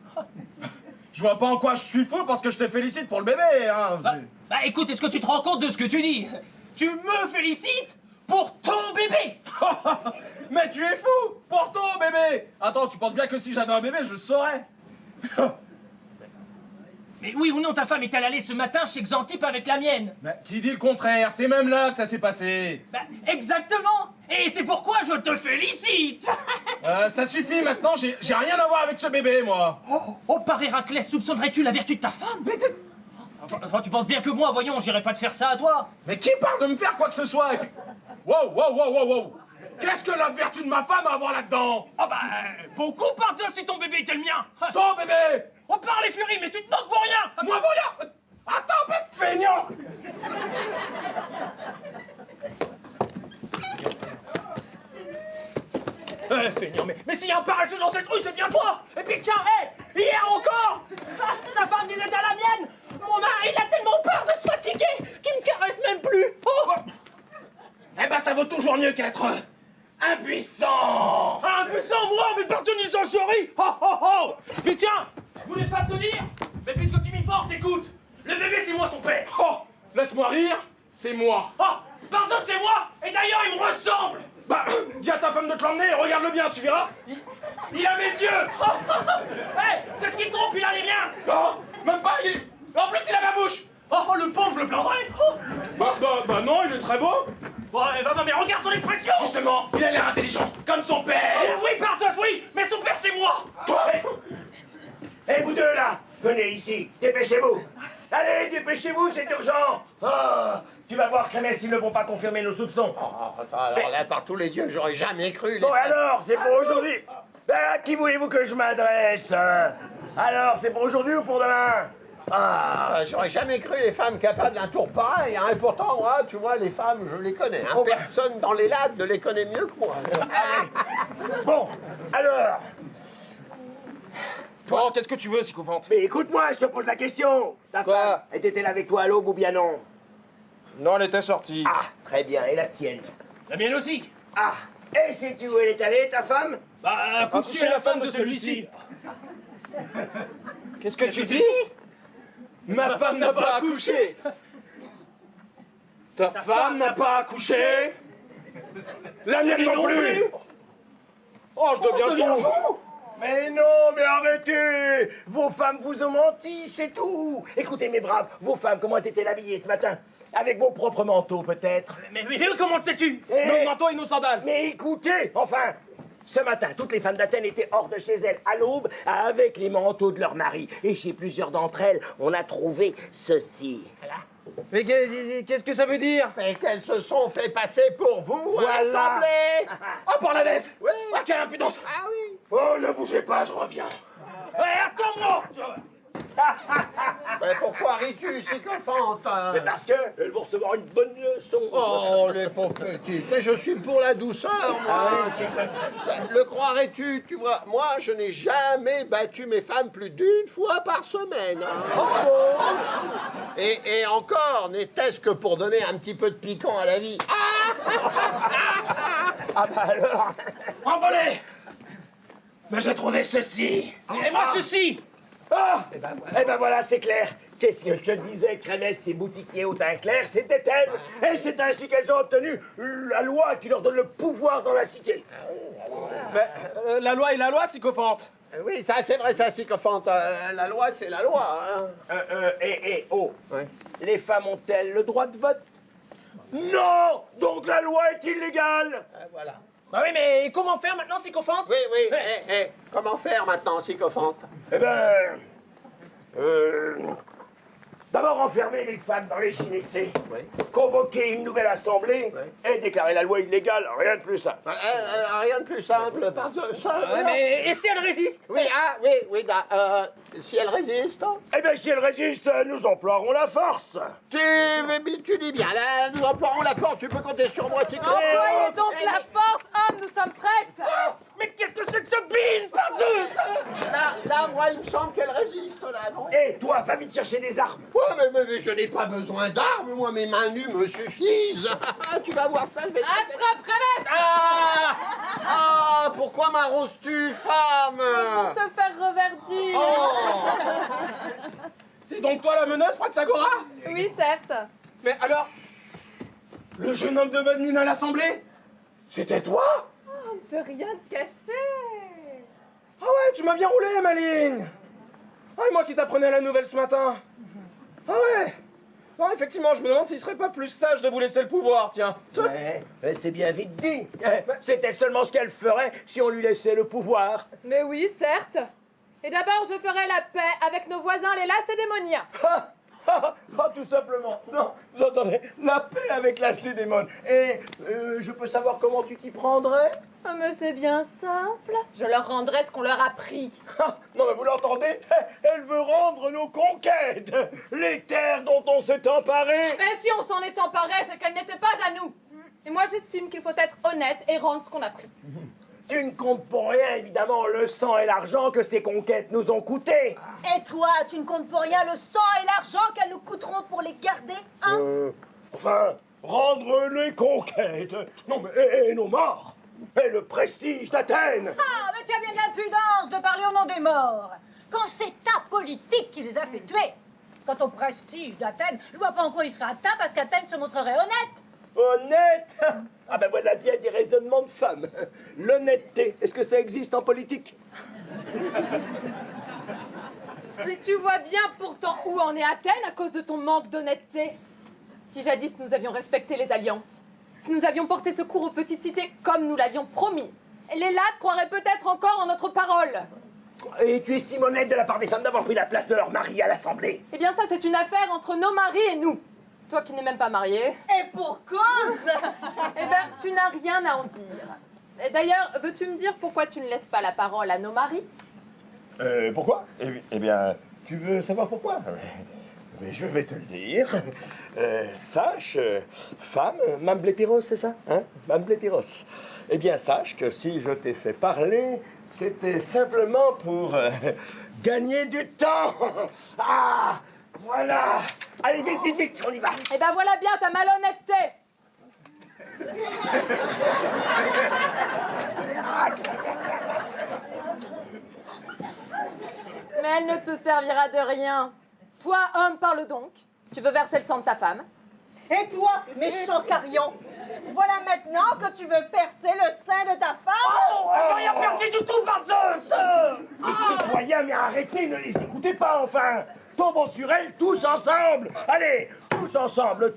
Je vois pas en quoi je suis fou parce que je te félicite pour le bébé, hein. Bah, écoute, est-ce que tu te rends compte de ce que tu dis? Tu me félicites pour ton bébé. Mais tu es fou! Pour ton bébé! Attends, tu penses bien que si j'avais un bébé, je le saurais. Mais oui ou non, ta femme est allée ce matin chez Xantippe avec la mienne? Mais qui dit le contraire? C'est même là que ça s'est passé. Bah, exactement. Et c'est pourquoi je te félicite. Ça suffit maintenant, j'ai rien à voir avec ce bébé, moi. Oh, par Héraclès, soupçonnerais-tu la vertu de ta femme? Mais Enfin, tu penses bien que moi, voyons, j'irai pas te faire ça à toi. Mais qui parle de me faire quoi que ce soit? Wow, wow, wow, wow, wow! Qu'est-ce que la vertu de ma femme a à voir là-dedans? Oh bah, beaucoup par Dieu si ton bébé était le mien. Ton bébé! On parle les furies, mais tu te moques pour rien. Moi, voyons! Attends, mais feignant! Feignant, mais s'il y a un paresseux dans cette rue, c'est bien toi. Et puis tiens, hier encore, ta femme disait à la mienne, mon mari, il a tellement peur de se fatiguer qu'il me caresse même plus. Oh. Eh ben, ça vaut toujours mieux qu'être impuissant! Impuissant, moi, mais partenise en chérie. Oh, oh, oh. Puis tiens, je voulais pas te le dire, mais puisque tu m'y forces, écoute, le bébé, c'est moi son père. Oh! Laisse-moi rire, c'est moi! Oh, pardon, c'est moi, et d'ailleurs, il me ressemble. Bah, dis à ta femme de te l'emmener, regarde-le bien, tu verras! Il a mes yeux! C'est ce qui te trompe, il a les miens. Oh! Même pas, en plus, il a ma bouche! Oh, le pauvre, je le plaindrai. Oh. Bah non, il est très beau! Ouais, va, mais regarde son expression. Justement, il a l'air intelligent, comme son père! Oui, pardon, oui, mais son père, c'est moi. Eh, vous deux, là, venez ici, dépêchez-vous. Allez, dépêchez-vous, c'est urgent. Oh, tu vas voir, Crémès, ils ne vont pas confirmer nos soupçons. Oh, attends, alors là, par tous les dieux, j'aurais jamais cru. Bon, alors, c'est pour aujourd'hui. Ben, à qui voulez-vous que je m'adresse? Alors, c'est pour aujourd'hui ou pour demain? J'aurais jamais cru les femmes capables d'un tour pareil, hein. Et pourtant, moi, tu vois, les femmes, je les connais. Hein. Oh, bah. Personne dans les lacs ne les connaît mieux que moi. Allez. Bon, alors... Bon, qu'est-ce que tu veux, sycophante? Mais écoute-moi, je te pose la question. Ta Quoi? femme, était-elle avec toi à l'aube ou bien non? Non, elle était sortie. Ah, très bien, et la tienne? La mienne aussi. Ah, et sais-tu où elle est allée, ta femme? Bah, coucher la femme de celui-ci. Qu'est-ce que tu dis? Ma femme n'a pas accouché! Ta femme n'a pas accouché? La mienne non plus! Oh, je deviens fou! Mais non, mais arrêtez! Vos femmes vous ont menti, c'est tout! Écoutez, mes braves, vos femmes, comment étaient-elles habillées ce matin? Avec vos propres manteaux, peut-être? Mais comment le sais-tu? Eh, Nos manteaux et nos sandales! mais écoutez, enfin, Ce matin, toutes les femmes d'Athènes étaient hors de chez elles à l'aube avec les manteaux de leurs maris. Et chez plusieurs d'entre elles, on a trouvé ceci. Mais qu'est-ce que ça veut dire? Mais qu'elles se sont fait passer pour vous à Voilà. l'Assemblée. Oh, Pornadès! Oui. Ah, quelle impudence! Ah oui. Oh, ne bougez pas, je reviens. Hé, attends-moi! Mais pourquoi ris-tu, sycophante? Mais parce qu'elles vont recevoir une bonne leçon. Oh, les pauvres petites. Mais je suis pour la douceur, moi. Le croirais-tu? Tu vois, moi, je n'ai jamais battu mes femmes plus d'une fois par semaine. Et encore, n'était-ce que pour donner un petit peu de piquant à la vie. Ah bah alors. Envolé! Mais j'ai trouvé ceci! Et moi ceci! Ah! Eh ben voilà, c'est clair. Qu'est-ce que je te disais, Crémesse, ces boutiquiers au teint clair, c'était elles. Et c'est ainsi qu'elles ont obtenu la loi qui leur donne le pouvoir dans la cité. Mais, la loi est la loi, sycophante. Oui, ça, c'est vrai, ça, sycophante. La loi, c'est la loi. Hein. Oh. Ouais. Les femmes ont-elles le droit de vote? Non! Donc la loi est illégale! Voilà. Bah oui, mais comment faire maintenant, sycophante? Oui, oui. Ouais. Comment faire maintenant, sycophante? Eh ben... D'abord enfermer les femmes dans les gynécées, Oui. convoquer une nouvelle assemblée Oui. et déclarer la loi illégale, rien de plus simple. Rien de plus simple, par ça. Ouais, mais et si elle résiste? Oui, si elle résiste. Eh bien, si elle résiste, nous emploierons la force. Tu dis bien, là, nous emploierons la force, tu peux compter sur moi, c'est clair. Employez donc la force, hommes, nous sommes prêtes. Mais qu'est-ce que c'est que ce bise, par Zeus? Là, moi, il me semble qu'elle résiste, là, non? Et toi, va vite chercher des armes. Ouais, mais je n'ai pas besoin d'armes, moi, mes mains nues me suffisent. Tu vas voir ça, je vais te... Attrape, Crémesse. Ah, pourquoi m'arroses-tu, femme? Pour te faire reverdir. Oh. C'est donc toi la meneuse, Praxagora? Oui, certes. Mais alors, le jeune homme de bonne mine à l'Assemblée, c'était toi? On ne peut rien te cacher. Ah ouais, tu m'as bien roulé, Maligne. Ah, et moi qui t'apprenais la nouvelle ce matin. Ah ouais. Non, effectivement, je me demande s'il serait pas plus sage de vous laisser le pouvoir, tiens. C'est bien vite dit. C'était seulement ce qu'elle ferait si on lui laissait le pouvoir. Mais oui, certes. Et d'abord, je ferai la paix avec nos voisins les Lacédémoniens. Tout simplement. Non, vous entendez, la paix avec la Cédémone. Et je peux savoir comment tu t'y prendrais? Oh, mais c'est bien simple. Je leur rendrai ce qu'on leur a pris. Non, mais vous l'entendez? Elle veut rendre nos conquêtes, les terres dont on s'est emparé. Mais si on s'en est emparé, c'est qu'elles n'étaient pas à nous. Et moi, j'estime qu'il faut être honnête et rendre ce qu'on a pris. Tu ne comptes pour rien, évidemment, le sang et l'argent que ces conquêtes nous ont coûté. Et toi, tu ne comptes pour rien le sang et l'argent qu'elles nous coûteront pour les garder, hein? Enfin, rendre les conquêtes. Non, mais et nos morts. Et le prestige d'Athènes. Ah, mais tu as bien de l'impudence de parler au nom des morts. Quand c'est ta politique qui les a fait tuer. Quant au prestige d'Athènes, je vois pas en quoi il serait atteint parce qu'Athènes se montrerait honnête. Honnête? Ah ben voilà bien des raisonnements de femmes. L'honnêteté, est-ce que ça existe en politique? Mais tu vois bien pourtant où en est Athènes à cause de ton manque d'honnêteté. Si jadis nous avions respecté les alliances, si nous avions porté secours aux petites cités comme nous l'avions promis, les Lattes croiraient peut-être encore en notre parole. Et tu estimes honnête de la part des femmes d'avoir pris la place de leur mari à l'Assemblée? Eh bien ça, c'est une affaire entre nos maris et nous. Toi qui n'es même pas marié. Et pour cause. Eh ben, tu n'as rien à en dire. Et d'ailleurs, veux-tu me dire pourquoi tu ne laisses pas la parole à nos maris? Pourquoi? Eh bien, tu veux savoir pourquoi? Mais je vais te le dire. Sache, femme, Mame Blépiros, c'est ça? Hein? Mame Blépiros. Eh bien, sache que si je t'ai fait parler, c'était simplement pour gagner du temps. Ah, voilà. Allez, vite, vite, vite, on y va. Eh ben voilà bien ta malhonnêteté. Mais elle ne te servira de rien. Toi, homme, parle donc. Tu veux verser le sang de ta femme. Et toi, méchant carillon, voilà maintenant que tu veux percer le sein de ta femme? Oh, elle n'a rien perdu du tout, par Zeus! Les citoyens, mais arrêtez, ne les écoutez pas, enfin. Tombons sur elle tous ensemble. Allez, tous ensemble, ouais.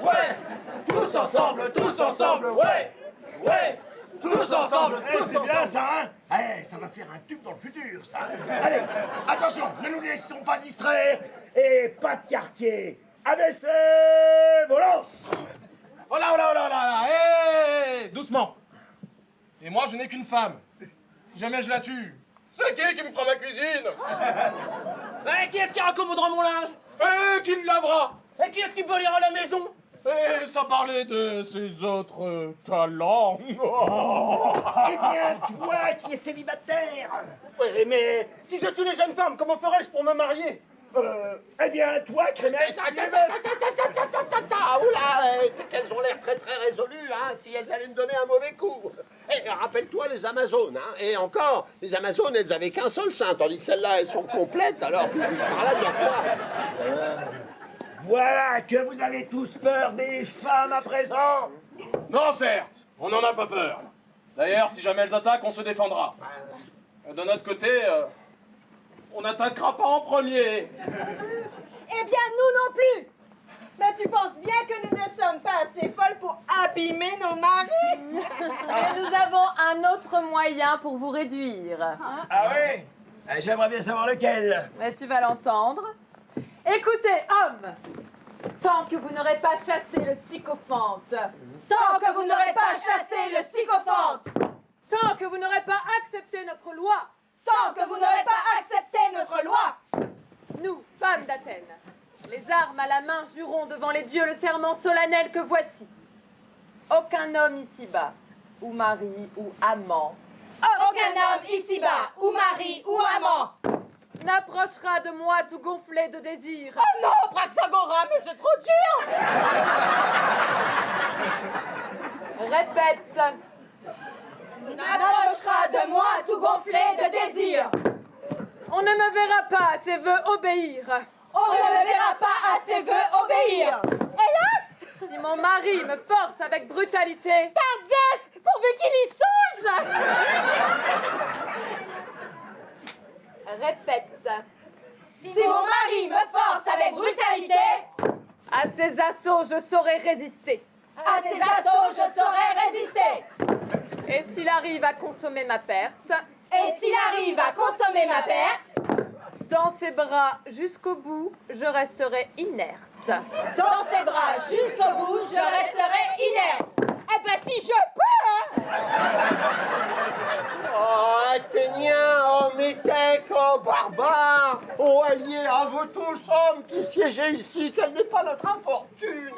Ouais! Tous ensemble, ouais! Ouais! Tous ensemble, Eh, tous c'est bien ensemble. ça, hein? Eh, ça va faire un tube dans le futur, ça. Allez, attention, ne nous laissons pas distraire. Et pas de quartier. ABC, volance. Oh là, oh là, oh là, oh là, hé, doucement. Et moi, je n'ai qu'une femme. Si jamais je la tue, c'est qui me fera ma cuisine? Qui est-ce qui raccommodera mon linge? Et qui me lavera? Et qui est-ce qui polira la maison? Et ça parlait de ses autres talents. Eh bien, toi qui es célibataire. Oui, mais si je tue les jeunes femmes, comment ferais-je pour me marier? Eh bien, toi, Crémesse, qui es veuf. Ah, oula, c'est qu'elles ont l'air très très résolues, hein, si elles allaient me donner un mauvais coup. Et rappelle-toi les Amazones, hein, et encore, les Amazones, elles avaient qu'un seul sein, tandis que celles-là, elles sont complètes, alors, par là, de quoi? Voilà que vous avez tous peur des femmes à présent. Non, certes, on n'en a pas peur. D'ailleurs, si jamais elles attaquent, on se défendra. De notre côté, on n'attaquera pas en premier. Eh bien, nous non plus. Mais tu penses bien que nous ne sommes pas assez folles pour abîmer nos maris? Mais nous avons un autre moyen pour vous réduire. Ah oui? J'aimerais bien savoir lequel. Mais tu vas l'entendre. Écoutez, hommes, tant que vous n'aurez pas chassé le sycophante, Tant que vous n'aurez pas chassé le sycophante, tant que vous n'aurez pas accepté notre loi, tant que vous n'aurez pas accepté notre loi, nous, femmes d'Athènes, les armes à la main, jurons devant les dieux le serment solennel que voici. Aucun homme ici-bas, ou mari, ou amant, aucun homme ici-bas, ou mari, ou amant, n'approchera de moi tout gonflé de désir. Oh non, Praxagora, mais c'est trop dur! Répète. n'approchera de moi tout gonflé de désir. On ne me verra pas à ses vœux obéir. On ne me verra pas à ses vœux obéir. Hélas! Si mon mari me force avec brutalité, Par Zeus, pourvu qu'il y songe! répète. Si mon mari me force avec brutalité, À ses assauts, je saurai résister. à ses assauts je saurai résister. Et s'il arrive à consommer ma perte, Et s'il arrive à consommer ma perte, dans ses bras jusqu'au bout, je resterai inerte. dans ses bras jusqu'au bout, je resterai inerte. Eh ben si je peux, hein! Oh, Athéniens, oh métèques, oh barbares, oh alliés, à vous tous, hommes qui siégez ici, quelle n'est pas notre infortune,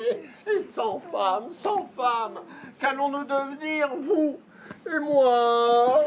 et sans femme, qu'allons-nous devenir, vous et moi?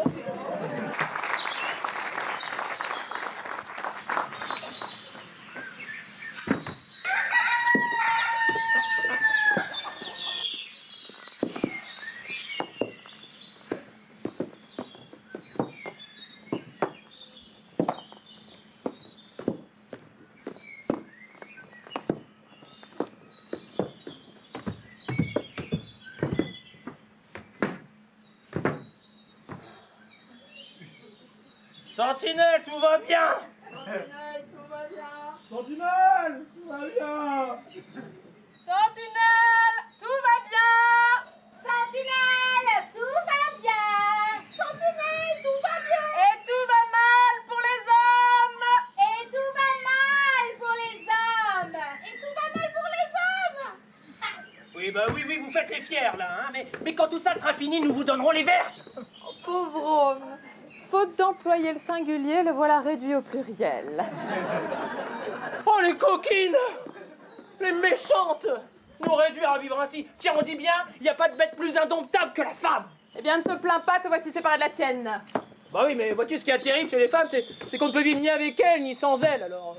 Sentinelle, tout va bien. Sentinelle, tout va bien. Sentinelle, tout va bien! Sentinelle, tout va bien! Sentinelle, tout va bien! Et tout va mal pour les hommes! Et tout va mal pour les hommes! Et tout va mal pour les hommes! Oui, bah oui, vous faites les fiers, là, hein. Mais quand tout ça sera fini, nous vous donnerons les verges. Pauvre homme! Faute d'employer le singulier, le voilà réduit au pluriel. Oh, les coquines! Les méchantes! Nous réduire à vivre ainsi. Tiens, on dit bien, il n'y a pas de bête plus indomptable que la femme. Eh bien, ne te plains pas, te voici séparé de la tienne. Bah oui, mais vois-tu, ce qui est terrible chez les femmes, c'est qu'on ne peut vivre ni avec elles, ni sans elles, alors...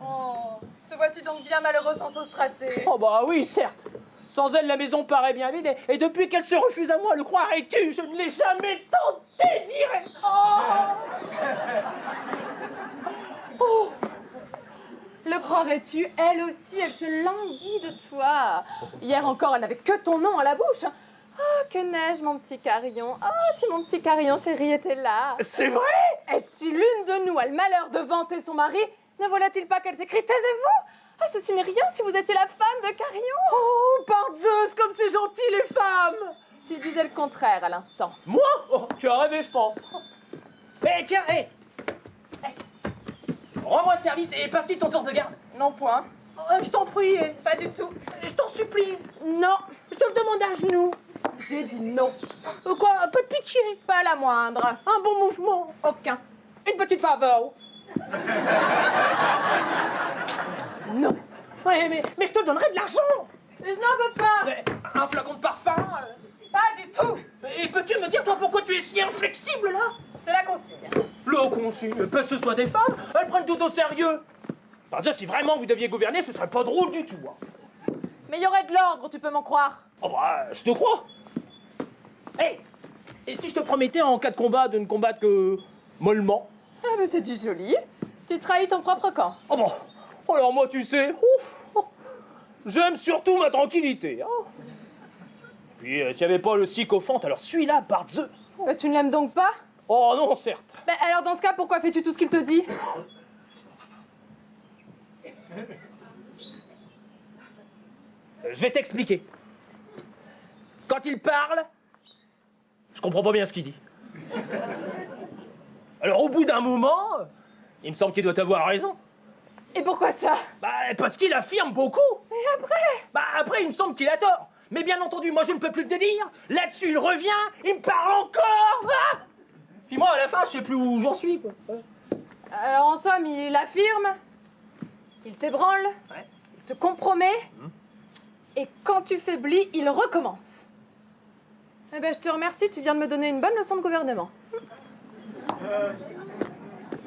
Oh, te voici donc bien malheureux sans Sostraté. Oh bah oui, certes. Sans elle, la maison paraît bien vide, et depuis qu'elle se refuse à moi, le croirais-tu, je ne l'ai jamais tant désirée. Oh, le croirais-tu? Elle aussi, elle se languit de toi. Hier encore, elle n'avait que ton nom à la bouche. Oh, que neige, mon petit carillon. Oh, si mon petit carillon chéri était là. C'est vrai? Et si l'une de nous a le malheur de vanter son mari, ne voilà-t-il pas qu'elle s'écrie « Taisez-vous » Ah, ceci n'est rien si vous étiez la femme de Carillon. Oh, par Zeus, comme c'est gentil, les femmes. Tu disais le contraire à l'instant. Moi? Oh, tu as rêvé, je pense. Eh, tiens, hé! Rends-moi service et passe-lui ton tour de garde. Non point. Je t'en prie. Pas du tout. Je t'en supplie. Non. Je te le demande à genoux. J'ai dit non. Quoi? Pas de pitié. Pas la moindre. Un bon mouvement. Aucun. Une petite faveur. Non. Ouais, mais je te donnerai de l'argent. Je n'en veux pas. Un flacon de parfum. Pas du tout. Et peux-tu me dire, toi, pourquoi tu es si inflexible, là? C'est la consigne. Le consigne, que ce soit des femmes, elles prennent tout au sérieux. Par Dieu, si vraiment vous deviez gouverner, ce serait pas drôle du tout. Hein. Mais il y aurait de l'ordre, tu peux m'en croire. Oh bah, je te crois. Hé, et si je te promettais en cas de combat de ne combattre que mollement? Ah mais c'est du joli. Tu trahis ton propre camp. Oh bon, alors moi, tu sais, j'aime surtout ma tranquillité. Hein. Puis, s'il n'y avait pas le sycophante, alors celui-là, par Zeus. Mais tu ne l'aimes donc pas? Oh non, certes. Ben alors dans ce cas, pourquoi fais-tu tout ce qu'il te dit? Je vais t'expliquer. Quand il parle, je comprends pas bien ce qu'il dit. Alors au bout d'un moment, il me semble qu'il doit avoir raison. Et pourquoi ça? Bah parce qu'il affirme beaucoup. Et après? Bah après il me semble qu'il a tort. Mais bien entendu, moi je ne peux plus le dédire. Là-dessus il revient, il me parle encore. Ah, puis moi à la fin je sais plus où j'en suis quoi. Alors en somme, il affirme, il t'ébranle, Ouais. il te compromet, et quand tu faiblis, il recommence. Eh ben je te remercie, tu viens de me donner une bonne leçon de gouvernement.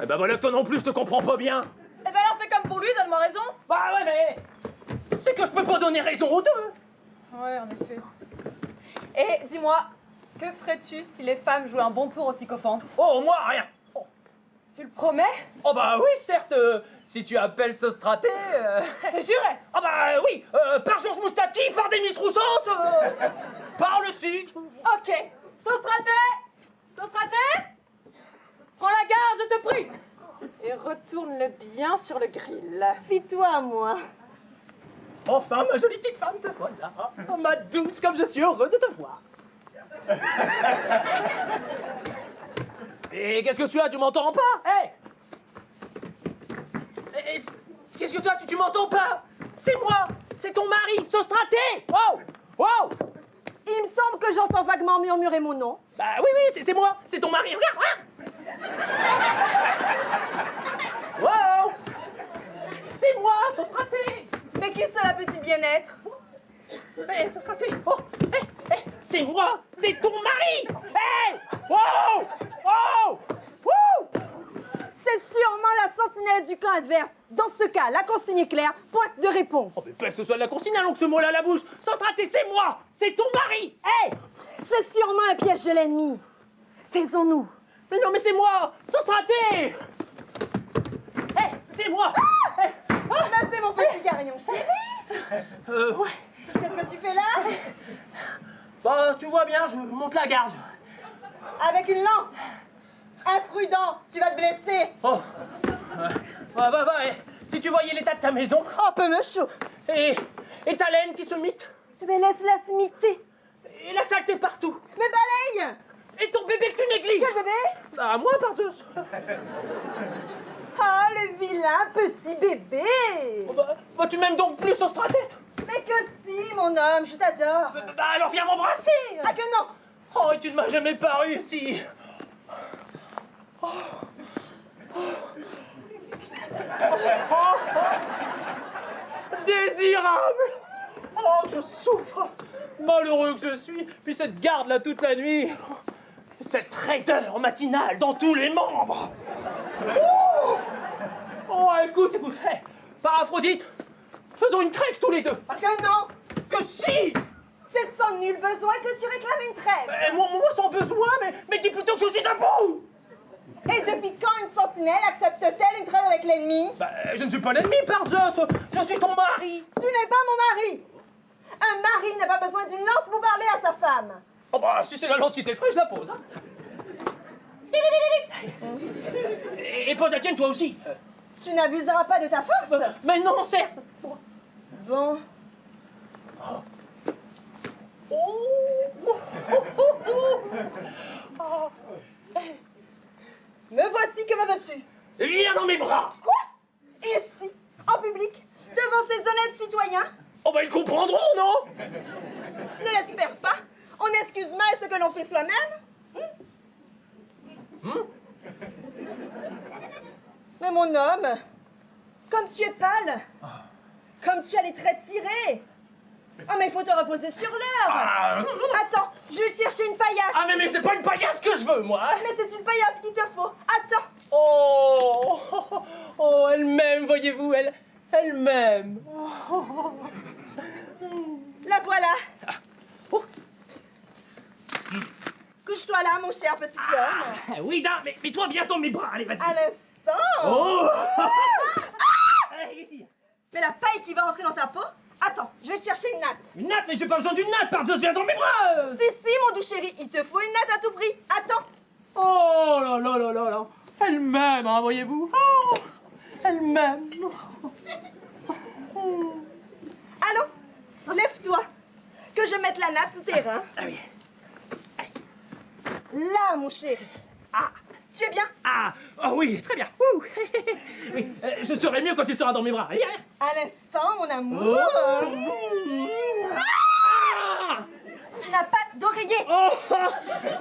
Eh ben voilà que toi non plus je te comprends pas bien. Eh ben alors fais comme pour lui, donne-moi raison. Bah ouais mais c'est que je peux pas donner raison aux deux. Ouais, en effet. Et dis-moi, que ferais-tu si les femmes jouaient un bon tour au sycophante? Oh moi rien. Tu le promets? Oh bah oui certes, si tu appelles Sostraté... C'est juré. Ah bah oui, par Georges Moustaki, par Demis Roussos, par le Styx. Ok. Sostraté! Sostraté! Prends la garde, je te prie. Et retourne-le bien sur le grill. Fie-toi, moi. Enfin, ma jolie petite femme, te voilà. Oh, ma douce, comme je suis heureux de te voir. Et qu'est-ce que tu as? Tu m'entends pas? Hé! Qu'est-ce que tu as? Tu m'entends pas? C'est moi! C'est ton mari, Sostraté! Oh! Oh! Il me semble que j'entends vaguement murmurer mon nom. Bah oui, c'est moi! C'est ton mari! Regarde! Wow! C'est moi, Sostraté! Mais qui cela peut-il bien être? Hé, Sostraté! Oh! C'est moi! C'est ton mari! Hé! Wow! Oh! Wouh! C'est sûrement la sentinelle du camp adverse. Dans ce cas, la consigne est claire, point de réponse. Oh, mais peste que ce soit de la consigne, allons que ce mot-là à la bouche! Sostraté, c'est moi! C'est ton mari! Hé! C'est sûrement un piège de l'ennemi. Taisons-nous. Mais non, mais c'est moi! Sostraté! Hé! C'est moi! Ah! Ben, c'est mon petit garion chéri. Ouais. Qu'est-ce que tu fais là? Bah, tu vois bien, je monte la garde. Avec une lance. Imprudent, tu vas te blesser. Oh! Va, si tu voyais l'état de ta maison, Oh, peu me chaud. et ta laine qui se mite, Mais laisse-la se miter. et la saleté partout, Mais balaye. et ton bébé que tu négliges! Quel bébé? Bah, moi, par Zeus! Ah, le vilain petit bébé. Oh, bah, tu m'aimes donc plus, Sostraté? Mais que si, mon homme, je t'adore. Bah, alors viens m'embrasser! Ah que non. Oh, et tu ne m'as jamais pas réussi! Désirable! Oh, je souffre! Malheureux que je suis! Puis cette garde là toute la nuit! Cette raideur matinale dans tous les membres! Oh, écoute! Hey, par Aphrodite! Faisons une trêve tous les deux! Ah que non. Que si! C'est sans nul besoin que tu réclames une trêve. Moi sans besoin, mais dis plutôt que je suis à bout! Et depuis quand une sentinelle accepte-t-elle une trêve avec l'ennemi? Bah, je ne suis pas l'ennemi, par Zeus! Je suis ton mari! Tu n'es pas mon mari. Un mari n'a pas besoin d'une lance pour parler à sa femme. Oh bah, si c'est la lance qui t'effraie, je la pose, hein. Et pose la tienne, toi aussi. Tu n'abuseras pas de ta force. Mais non, certes. Bon. Oh. Ici, que me veux-tu? Viens dans mes bras. Quoi? Ici, en public, devant ces honnêtes citoyens? Oh bah ils comprendront, non? Ne l'espère pas. On excuse mal ce que l'on fait soi-même. Mais mon homme, comme tu es pâle, comme tu as les traits tirés. Ah mais il faut te reposer sur l'heure. Attends, je vais te chercher une paillasse. Ah mais c'est pas une paillasse que je veux, moi. Mais c'est une paillasse qu'il te faut. Attends. Oh, oh, elle m'aime, voyez-vous, elle m'aime. La voilà. Couche-toi là, mon cher petit homme. Ah, oui, Dan, mais toi, viens dans mes bras, allez, vas-y. À l'instant. Oh. Mais la paille qui va entrer dans ta peau. Attends, je vais te chercher une natte. Une natte, mais j'ai pas besoin d'une natte, par Dieu, viens dans mes bras. Si, mon doux chéri, il te faut une natte à tout prix. Attends. Oh là là là là là. Elle m'aime, hein, voyez-vous. Oh, elle m'aime. Allons, lève-toi. Que je mette la natte sous tes reins. Ah oui. Là, mon chéri. Ah. Tu es bien? Ah, oh oui, très bien. Ouh. Oui, je serai mieux quand tu seras dans mes bras. Allez, allez. À l'instant, mon amour. Ah. Tu n'as pas d'oreiller. Oh,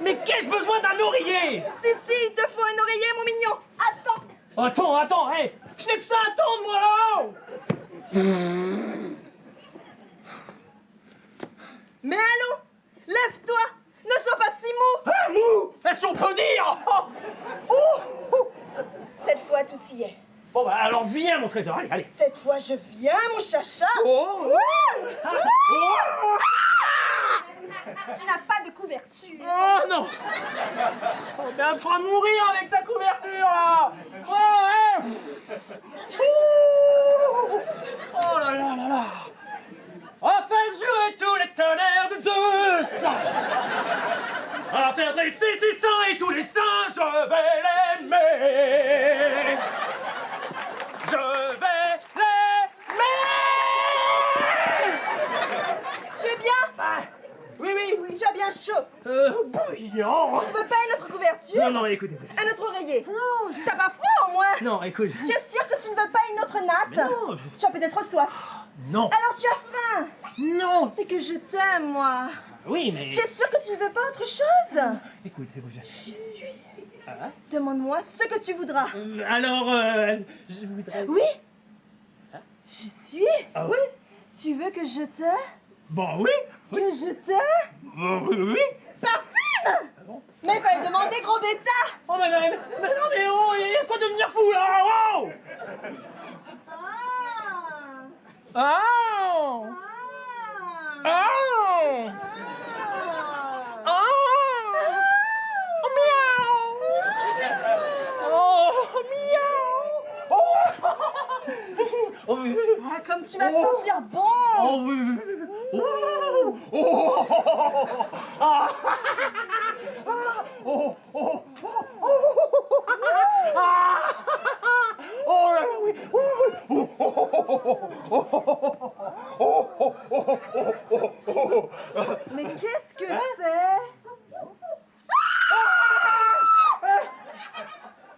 mais qu'ai-je besoin d'un oreiller? Si, il te faut un oreiller, mon mignon. Attends. Attends, hé. Je n'ai que ça à attendre, moi, là-haut. Mais allons, lève-toi. Ne sois pas si mou. Ah, mou. Est-ce qu'on peut dire? Cette fois, tout y est. Bon, bah, alors viens, mon trésor. Allez, allez. Cette fois, je viens, mon chacha. Oh. Tu n'as pas de couverture. Oh non! Oh, ben, elle me fera mourir avec sa couverture, là! Oh, ouais. Oh là là là là! À faire jouer tous les tonnerres de Zeus! À faire dresser ses seins et tous les seins, je vais l'aimer! Je vais l'aimer! Tu es bien? Oui. Tu as bien chaud. Bouillant! Tu ne veux pas une autre couverture? Non, écoutez. Un autre oreiller? Non. T'as pas froid, au moins? Non, écoute. Tu es sûr que tu ne veux pas une autre natte? Mais non, Tu as peut-être soif. Non. Alors tu as faim. Non. C'est que je t'aime, moi. Oui, mais... Tu es sûr que tu ne veux pas autre chose? Écoute. J'y suis. Ah. Demande-moi ce que tu voudras. Alors, je voudrais... Oui? J'y suis. Ah oui? Tu veux que je te... Bon, oui. Que je te... Oui. Parfume? Mais il fallait demander, gros bêta. Oh, mais non, mais oh, il y a quoi de devenir fou, là? Oh! Oh! Oh! Ah, comme tu vas sentir bon. Oh oui. Oh là là, oui. Mais qu'est-ce que c'est?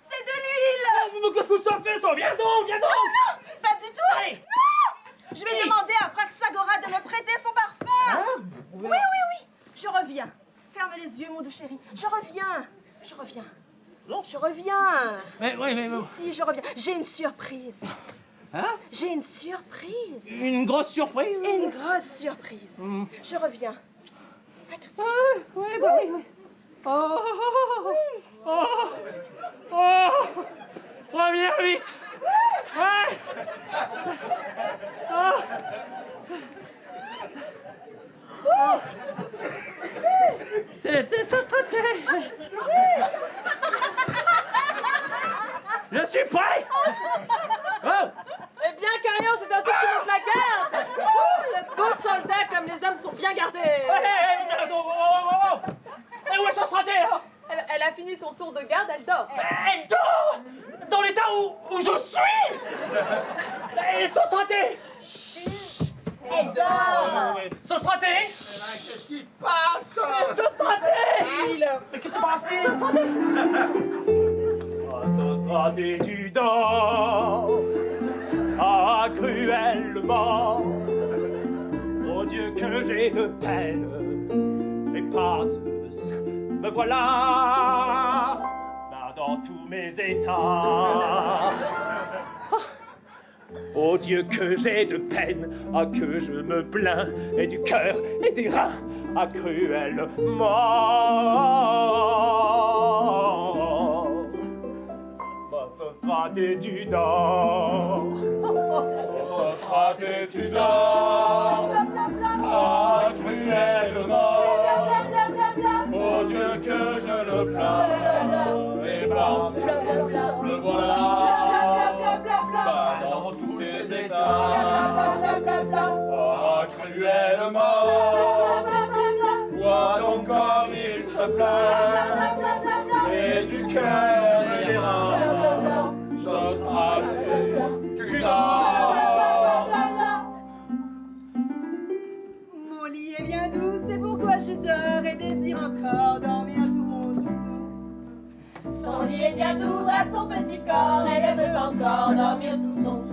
C'est de l'huile. Mais qu'est-ce que ça fait, ça? Viens donc. Non, pas du tout. Allez. Non. Je vais demander à Praxagora de me prêter son parfum. Oui. Je reviens. Ferme les yeux, mon doux chéri. Je reviens. Non. Je reviens. Mais Si, je reviens. J'ai une surprise. Hein? J'ai une surprise. Une grosse surprise? Une grosse surprise. Je reviens. À tout de suite. Oui. Oh! Reviens vite! Ouais! C'était sa stratégie! Je suis prêt! Oh! Eh bien, Carion, c'est ainsi que tu montes la garde. Le beau soldat comme les hommes sont bien gardés. Mais attends, oh! Et où est sa stratégie, là? Elle a fini son tour de garde, elle dort. Elle dort! Dans l'état où je suis! Et sa stratégie! Elle dort. Sa stratégie! Qu'est-ce qui se passe? Sa stratégie! Mais qu'est-ce qui se passe-t-il? et tu dors. Ah, cruellement, oh Dieu que j'ai de peine, et pâteuse, me voilà, là dans tous mes états. Oh Dieu que j'ai de peine, ah que je me plains, et du cœur et des reins, ah cruellement. Ma Sostrate et tu dors. Sostrate et tu dors. Ah, cruellement. Oh Dieu que je le plains. Et pâteuse, me voilà. Dans tous ces états, ah, cruellement, vois donc comme il se plaint, et du cœur et des reins, Sostrate, tu dors. Mon lit est bien doux, c'est pourquoi je dors et désire encore dormir tout mon sou. Son lit est bien doux à son petit corps, elle veut encore dormir tout son sou.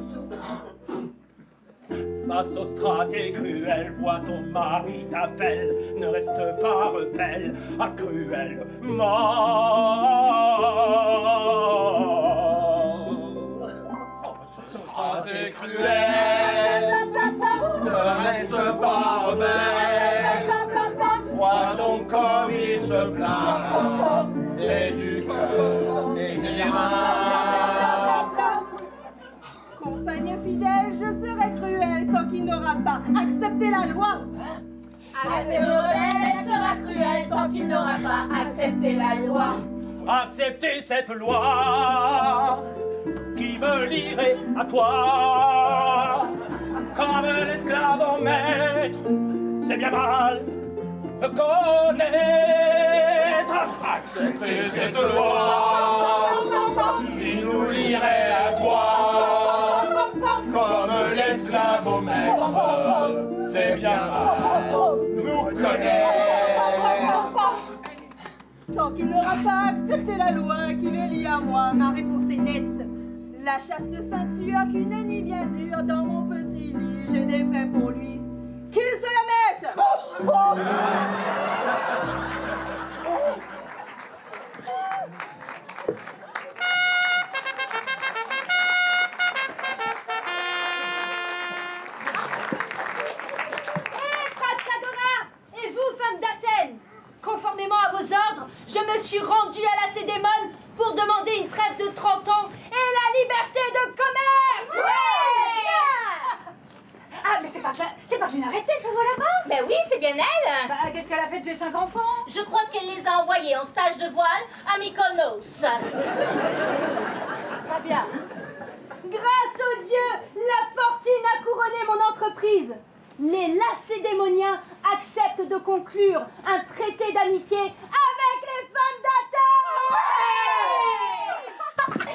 Ma Sostrate est cruelle, vois ton mari t'appelle, ne reste pas rebelle, ah cruellement. Sostrate est cruelle, ne reste pas rebelle, vois donc comme il se plaint, et du cœur et des mains. Compagne fidèle, je serai cruelle tant qu'il n'aura pas accepté la loi. Assez rebelle, elle sera cruelle tant qu'il n'aura pas accepté la loi. Accepter cette loi qui me lierait à toi, comme l'esclave au maître, c'est bien mal de connaître. Accepter cette loi qui nous lierait à toi, comme l'esclave au maître, c'est bien mal nous connaître. Tant qu'il n'aura pas accepté la loi qui le lie à moi, ma réponse est nette. La chasse de ceinture qu'une nuit bien dure dans mon petit lit, je défais pour lui. Qu'il se la mette! Et vous, femmes d'Athènes, conformément à vos ordres, je me suis rendue à Lacédémone pour demander une trêve de 30 ans et la liberté de commerce. Ah, mais c'est pas une arrêtée que je vois là-bas. Ben oui, c'est bien elle. Bah, qu'est-ce qu'elle a fait de ses 5 enfants? Je crois qu'elle les a envoyés en stage de voile à Mykonos. Très bien. Grâce au Dieu, la fortune a couronné mon entreprise. Les Lacédémoniens acceptent de conclure un traité d'amitié avec les femmes d'Athènes.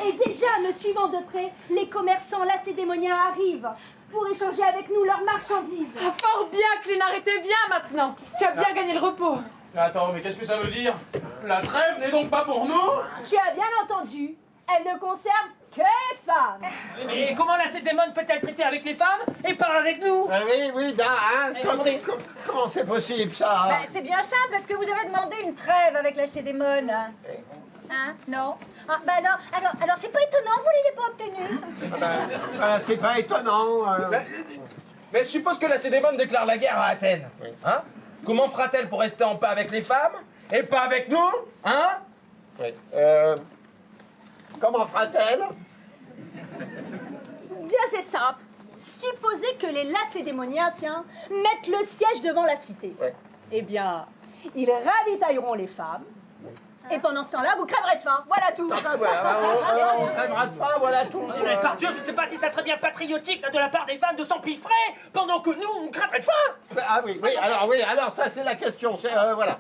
Et déjà, me suivant de près, les commerçants lacédémoniens arrivent pour échanger avec nous leurs marchandises. Ah, fort bien, Clénarité, viens maintenant. Tu as bien gagné le repos. Attends, mais qu'est-ce que ça veut dire? La trêve n'est donc pas pour nous? Tu as bien entendu, elle ne concerne que les femmes. Mais comment la Lacédémone peut-elle traiter avec les femmes et pas avec nous? Oui, hein, comment c'est possible ça? Bah, c'est bien simple, parce que vous avez demandé une trêve avec la Cédémone. Hein? Non? Ah, bah alors c'est pas étonnant, vous ne l'avez pas obtenu. C'est pas étonnant. Mais je suppose que la Lacédémone déclare la guerre à Athènes. Oui. Hein? Comment fera-t-elle pour rester en paix avec les femmes et pas avec nous? Hein? Oui. Comment fera-t-elle? Bien, c'est simple. Supposez que les Lacédémoniens, mettent le siège devant la cité. Ouais. Eh bien, ils ravitailleront les femmes. Et pendant ce temps-là, vous crèverez de faim. Voilà tout. Ah, voilà, on crèvera de faim, voilà tout. Mais par Dieu, je ne sais pas si ça serait bien patriotique de la part des femmes de s'empiffrer pendant que nous, on crèverait de faim. Ah oui, alors ça c'est la question, c'est, voilà.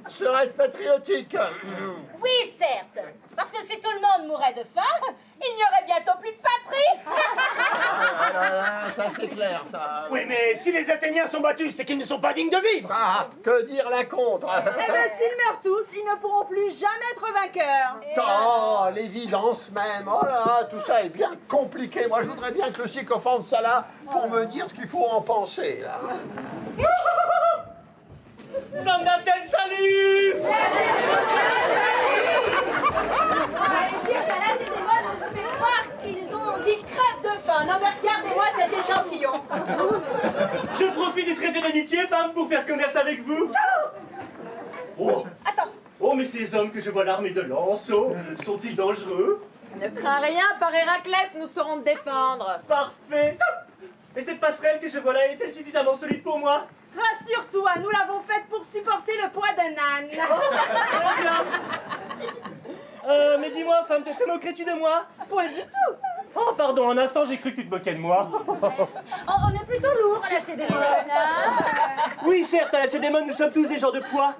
Serait-ce patriotique? Oui, certes. Parce que si tout le monde mourait de faim, il n'y aurait bientôt plus de patrie. Ça c'est clair, ça. Oui, mais si les Athéniens sont battus, c'est qu'ils ne sont pas dignes de vivre. Ah, que dire la contre? Eh ben, s'ils meurent tous, ils ne pourront plus jamais être vainqueurs. Oh, l'évidence même. Oh là, tout ça est bien compliqué. Moi, je voudrais bien que le sycophante soit là pour me dire ce qu'il faut en penser, là. Femme d'Athènes, salut! On va dire qu'à la Cédémone, on vous fait croire qu'ils crèvent de faim. Non mais regardez-moi cet échantillon. Je profite du traité d'amitié, femme, pour faire commerce avec vous. Oh. Attends. Oh, mais ces hommes que je vois l'armée de lance, oh, sont-ils dangereux? Ne crains rien, par Héraclès, nous saurons te défendre. Parfait. Et cette passerelle que je vois là, est-elle suffisamment solide pour moi? Rassure-toi, nous l'avons faite pour supporter le poids d'un âne. Très bien. Mais dis-moi, femme, te moquerais-tu de moi? Pas du tout. Oh, pardon, un instant, j'ai cru que tu te moquais de moi. On est plutôt lourd à la Cédémone, hein? Oui, certes, à la Cédémone, nous sommes tous des gens de poids.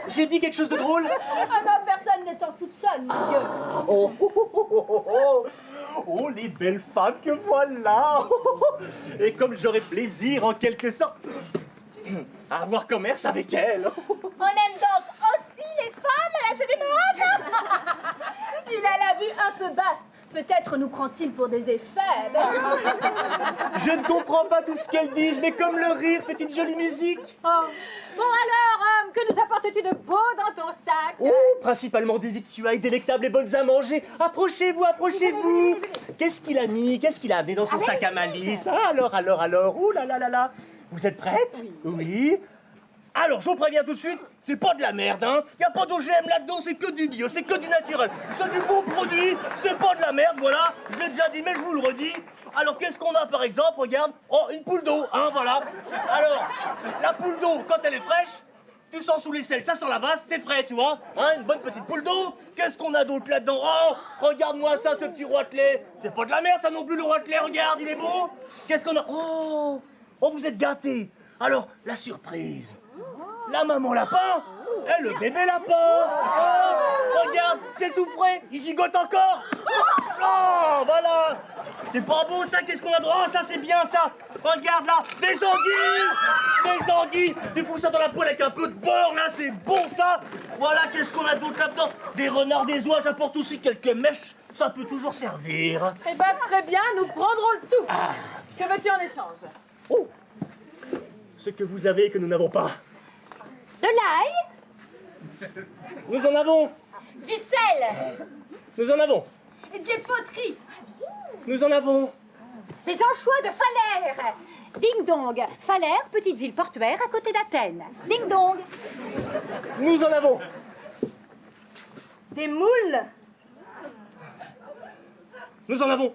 J'ai dit quelque chose de drôle? Ah non, personne ne t'en soupçonne, mon Dieu. Oh, oh, oh, oh, oh, oh. Oh, les belles femmes que voilà. Et comme j'aurais plaisir, en quelque sorte, à avoir commerce avec elles. On aime donc aussi les femmes à la Cédémone? Il a la vue un peu basse. Peut-être nous prend-il pour des effets. Je ne comprends pas tout ce qu'elles disent, mais comme le rire fait une jolie musique. Bon alors, homme, que nous apportes-tu de beau dans ton sac? Oh, principalement des victuailles délectables et bonnes à manger. Approchez-vous, approchez-vous. Qu'est-ce qu'il a mis? Qu'est-ce qu'il a amené dans son sac à malice? Ah, alors. Oh là là là là. Vous êtes prête? Oui. Alors, je vous préviens tout de suite, c'est pas de la merde, hein. Y a pas d'OGM là-dedans, c'est que du bio, c'est que du naturel. C'est du bon produit, c'est pas de la merde, voilà. Je l'ai déjà dit, mais je vous le redis. Alors, qu'est-ce qu'on a, par exemple? Regarde. Oh, une poule d'eau, hein, voilà. Alors, la poule d'eau, quand elle est fraîche, tu sens sous l'aisselle, ça sent la vase, c'est frais, tu vois. Hein, une bonne petite poule d'eau. Qu'est-ce qu'on a d'autre là-dedans? Oh, regarde-moi ça, ce petit roitelet. C'est pas de la merde, ça non plus, le roitelet, regarde, il est beau. Qu'est-ce qu'on a? Oh, vous êtes gâtés. Alors, la surprise. La maman lapin et le bébé lapin. Oh, regarde, c'est tout frais, il gigote encore. Oh, voilà. C'est pas beau ça, qu'est-ce qu'on a droit? Ça c'est bien ça. Regarde là, des anguilles. Des anguilles. Tu fous ça dans la poêle avec un peu de beurre là, c'est bon ça. Voilà, qu'est-ce qu'on a d'autre là-dedans? Des renards, des oies, j'apporte aussi quelques mèches. Ça peut toujours servir. Eh ben, très bien, nous prendrons le tout. Que veux-tu en échange? Oh, ce que vous avez et que nous n'avons pas. De l'ail? Nous en avons. Du sel? Nous en avons. Des poteries. Nous en avons. Des anchois de Phalère? Ding dong. Phalère, petite ville portuaire à côté d'Athènes. Ding dong. Nous en avons. Des moules. Nous en avons.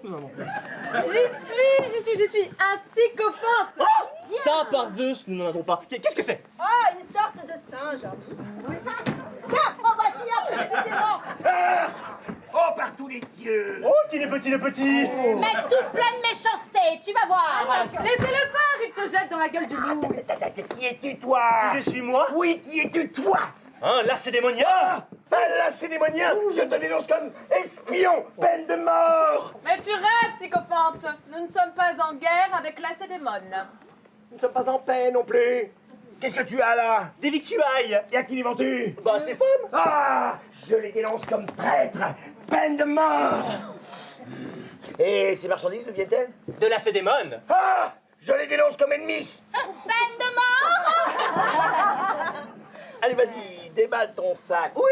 J'y suis un sycophante. Ça, par Zeus, nous n'en avons pas. Qu'est-ce que c'est? Ah, une sorte de singe. Tiens, en voici un précisément. Oh, par tous les dieux! Oh, qu'il est petit, le petit. Mais tout plein de méchanceté, tu vas voir. Laissez-le faire, il se jette dans la gueule du loup. Qui es-tu, toi? Je suis moi. Oui, qui es-tu, toi? Hein, Lacédémonien. Ah, Lacédémonien, je te dénonce comme espion, peine de mort! Mais tu rêves, sycophante. Nous ne sommes pas en guerre avec Lacédémone. Nous ne sommes pas en paix non plus. Qu'est-ce que tu as là? Des victuailles. Et à qui les vends-tu? Bah, ces femmes. Ah, je les dénonce comme traîtres, peine de mort! Et ces marchandises, d'où viennent-elles? De Lacédémone. Ah, je les dénonce comme ennemis! Peine de mort. Allez, vas-y, déballe ton sac. Oui.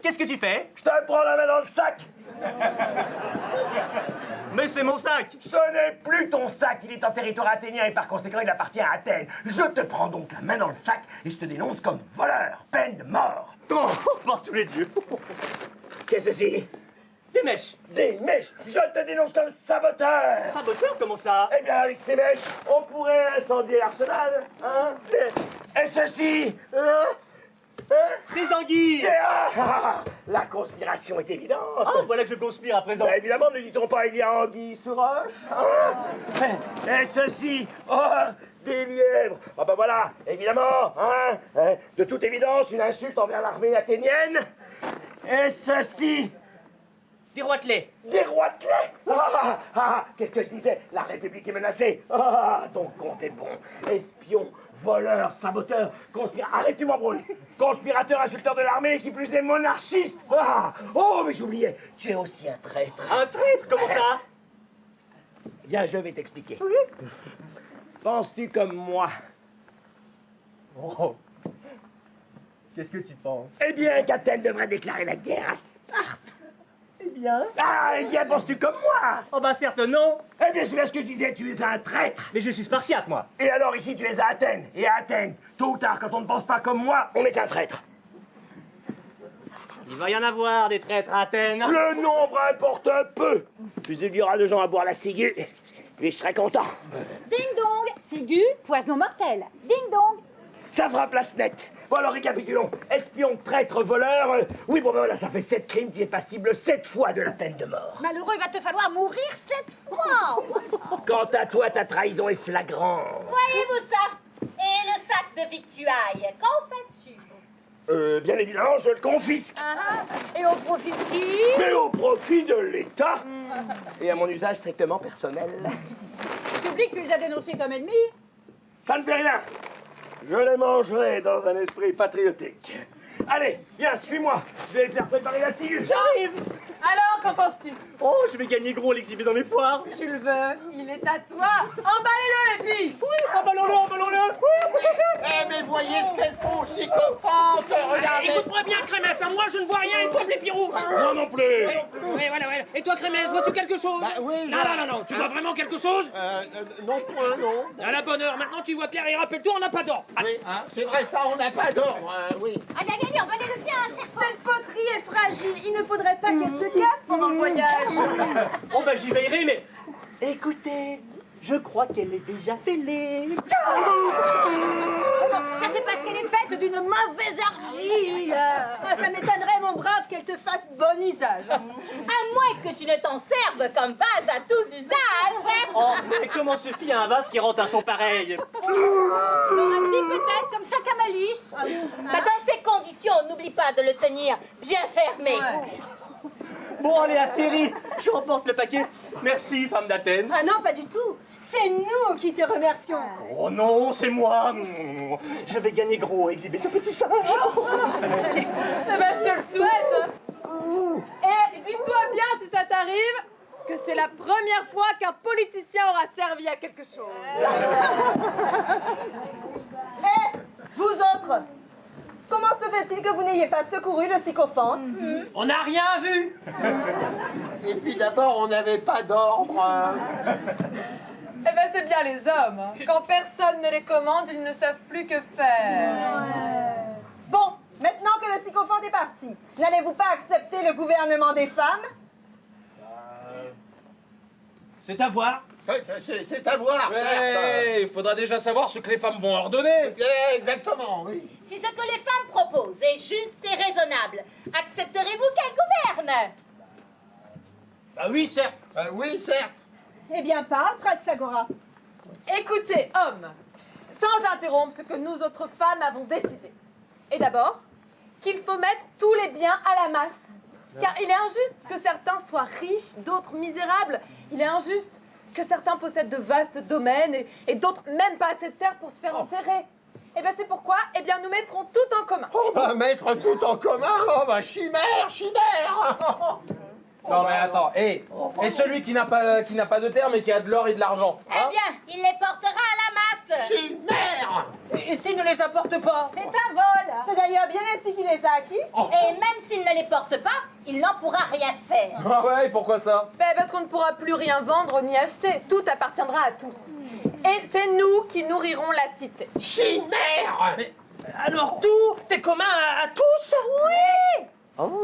Qu'est-ce que tu fais? Je te prends la main dans le sac. Mais c'est mon sac. Ce n'est plus ton sac, il est en territoire athénien et par conséquent il appartient à Athènes. Je te prends donc la main dans le sac et je te dénonce comme voleur, peine de mort. Oh, par tous les dieux. Qu'est-ce que c'est? Des mèches. Des mèches. Je te dénonce comme saboteur. Saboteur, comment ça? Eh bien, avec ces mèches, on pourrait incendier l'arsenal, hein? Et ceci, Des anguilles. la conspiration est évidente. Ah, voilà que je conspire à présent. Bah, évidemment, ne dit-on pas il y a anguille sous roche, hein? Et ceci, des lièvres. Ah bah voilà, évidemment, hein? De toute évidence, une insulte envers l'armée athénienne. Et ceci, Des roitelets. des roitelets. Qu'est-ce que je disais? La République est menacée. Ton compte est bon. Espion, voleur, saboteur, arrête, tu m'embrouilles. Conspirateur, insulteur de l'armée, qui plus est monarchiste. Oh, mais j'oubliais, tu es aussi un traître. Un traître? Comment ça? Bien, je vais t'expliquer. Penses-tu comme moi? Oh. Qu'est-ce que tu penses? Eh bien, qu'Athènes devrait déclarer la guerre à Sparte. Eh bien... Eh bien, penses-tu comme moi? Oh bah certes non. Eh bien, c'est bien ce que je disais, tu es un traître. Mais je suis spartiate, moi. Et alors, ici, tu es à Athènes. Et à Athènes, tôt ou tard, quand on ne pense pas comme moi, on est un traître. Il va y en avoir des traîtres à Athènes. Le nombre importe peu. Plus il y aura de gens à boire la ciguë, plus je serai content. Ding dong, ciguë, poison mortel. Ding dong. Ça fera place nette. Bon alors récapitulons. Espion, traître, voleur. Oui, bon ben voilà, ça fait 7 crimes. Tu es passible 7 fois de la peine de mort. Malheureux, il va te falloir mourir 7 fois. Quant à toi, ta trahison est flagrante. Voyez-vous ça? Et le sac de victuailles, qu'en fais-tu? Bien évidemment, je le confisque. Et au profit de qui? Mais au profit de l'État. Et à mon usage strictement personnel. Tu oublies que tu les as dénoncés comme ennemis? Ça ne fait rien. Je les mangerai dans un esprit patriotique. Allez, viens, suis-moi. Je vais faire préparer la ciguë. J'arrive. Alors, qu'en penses-tu? Oh, je vais gagner gros à l'exhiber dans mes foires. Tu le veux? Il est à toi. Emballez-le, les filles. Oui, emballons-le, emballons-le. Eh, mais voyez ce qu'elles font, sycophantes, regardez. Écoute-moi bien, Crémesse, hein, moi je ne vois rien et toi, les pirouches. Moi non plus. Ouais, voilà. Et toi, Crémesse, vois-tu quelque chose? Bah oui, Non, tu vois vraiment quelque chose? Non, point, non. À la bonne heure, maintenant tu vois clair et rappelle-toi, on n'a pas d'or. Oui, hein, c'est vrai, ça, on n'a pas d'ordre, hein, oui. Allez, emballez-le bien, c'est Cette poterie est fragile. Il ne faudrait pas qu'elle se casse pendant le voyage. Oh bah j'y veillerai, mais... Écoutez, je crois qu'elle est déjà fêlée. Ça, c'est parce qu'elle est faite d'une mauvaise argile. Ça m'étonnerait, mon brave, qu'elle te fasse bon usage. À moins que tu ne t'en serves comme vase à tous usages. Oh, mais comment se fit un vase qui rentre à son pareil? Ainsi, peut-être, comme sac à malice. Dans ces conditions, n'oublie pas de le tenir bien fermé. Bon, allez, à série, je remporte le paquet. Merci, femme d'Athènes. Ah non, pas du tout. C'est nous qui te remercions. Oh non, c'est moi. Je vais gagner gros à exhiber ce petit singe. Eh ben, je te le souhaite. Et dis-toi bien, si ça t'arrive, que c'est la première fois qu'un politicien aura servi à quelque chose. Eh, vous autres, comment se fait-il que vous n'ayez pas secouru le sycophante? On n'a rien vu. Et puis d'abord, on n'avait pas d'ordre. Eh ben, c'est bien les hommes. Hein. Quand personne ne les commande, ils ne savent plus que faire. Bon, maintenant que le sycophante est parti, n'allez-vous pas accepter le gouvernement des femmes? C'est à voir. C'est à voir, certes. Ouais, il faudra déjà savoir ce que les femmes vont ordonner. Exactement, oui. Si ce que les femmes proposent est juste et raisonnable, accepterez-vous qu'elles gouvernent? Bah oui, certes. Oui, certes. Eh bien, parle, Praxagora. Écoutez, hommes, sans interrompre ce que nous autres femmes avons décidé. Et d'abord, qu'il faut mettre tous les biens à la masse. Car il est injuste que certains soient riches, d'autres misérables. Il est injuste que certains possèdent de vastes domaines et d'autres même pas assez de terre pour se faire enterrer. Et bien c'est pourquoi, nous mettrons tout en commun. On va mettre tout en commun. Oh bah chimère, chimère. Non mais attends, et celui qui n'a pas de terre mais qui a de l'or et de l'argent, hein? Eh bien, il les portera à la masse. Chimère. Et s'il ne les apporte pas? C'est un vol. C'est d'ailleurs bien ainsi qu'il les a acquis. Et même s'il ne les porte pas, il n'en pourra rien faire. Ah ouais, pourquoi ça? Parce qu'on ne pourra plus rien vendre ni acheter. Tout appartiendra à tous. Et c'est nous qui nourrirons la cité. Chimère. Mais alors tout est commun à tous? Oui. Hop,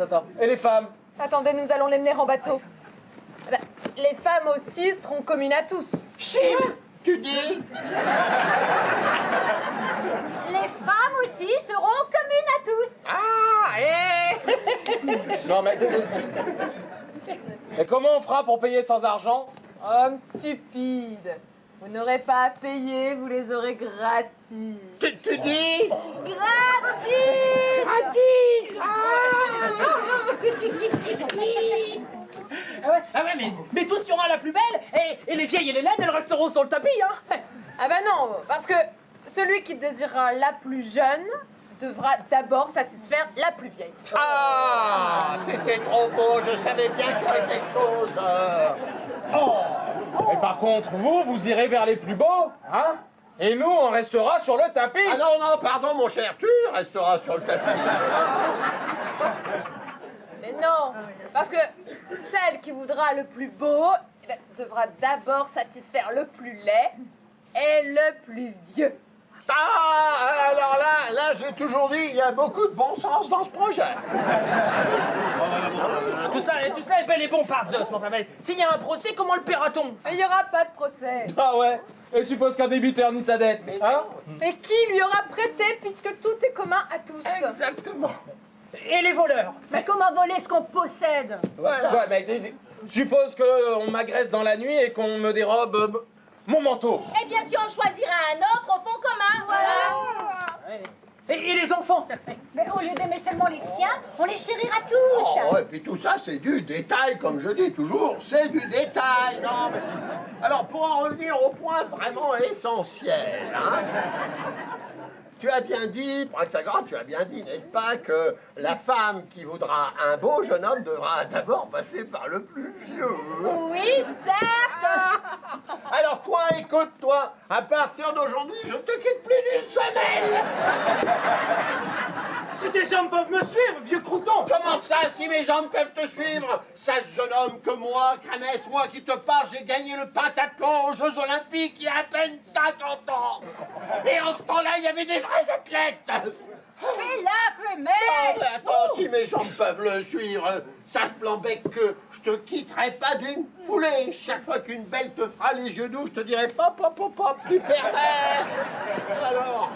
attends. Et les femmes? Attendez, nous allons les mener en bateau. Les femmes aussi seront communes à tous. Chim, tu dis? Les femmes aussi seront communes à tous. Ah, Non mais... Et comment on fera pour payer sans argent? Homme stupide. Vous n'aurez pas à payer, vous les aurez gratis. Tu dis Gratis! Ah ouais, mais tous y aura la plus belle, et les vieilles et les laides, elles resteront sur le tapis, hein. Ah bah non, parce que celui qui désirera la plus jeune devra d'abord satisfaire la plus vieille. Ah, c'était trop beau, je savais bien qu'il y aurait quelque chose. Et par contre, vous irez vers les plus beaux, hein? Et nous, on restera sur le tapis. Ah non, non, pardon mon cher, tu resteras sur le tapis. Mais non, parce que celle qui voudra le plus beau devra d'abord satisfaire le plus laid et le plus vieux. Ah, alors là, j'ai toujours dit, il y a beaucoup de bon sens dans ce projet. Tout cela est bel et bon par Zeus, mon frère. S'il y a un procès, comment le paiera-t-on? Mais il n'y aura pas de procès. Ah ouais. Et suppose qu'un débiteur nie sa dette, hein? Mais qui lui aura prêté puisque tout est commun à tous? Exactement. Et les voleurs? Mais comment voler ce qu'on possède? Voilà. Ouais, mais suppose qu'on m'agresse dans la nuit et qu'on me dérobe mon manteau. Eh bien, tu en choisiras un autre au fond commun, voilà. Et les enfants? Mais au lieu d'aimer seulement les siens, on les chérira tous. Oh, et puis tout ça, c'est du détail, comme je dis toujours, c'est du détail. Non, mais... Alors, pour en revenir au point vraiment essentiel, hein, tu as bien dit, Praxagora, tu as bien dit, n'est-ce pas, que la femme qui voudra un beau jeune homme devra d'abord passer par le plus vieux. Oui, certes! Alors toi, écoute-toi, à partir d'aujourd'hui, je te quitte plus d'une semaine. Si tes jambes peuvent me suivre, vieux crouton! Comment ça, si mes jambes peuvent te suivre? Sache, jeune homme, que moi, Cramès, moi qui te parle, j'ai gagné le pentathlon aux Jeux Olympiques il y a à peine 50 ans. Et en ce temps-là, il y avait des vrais athlètes. Mais là, Clément! Ah, mais attends, si mes jambes peuvent le suivre, sache, Blanc-Bec, que je te quitterai pas d'une foulée. Chaque fois qu'une belle te fera les yeux doux, je te dirai pop, pop, pop, pop, tu permets. Alors...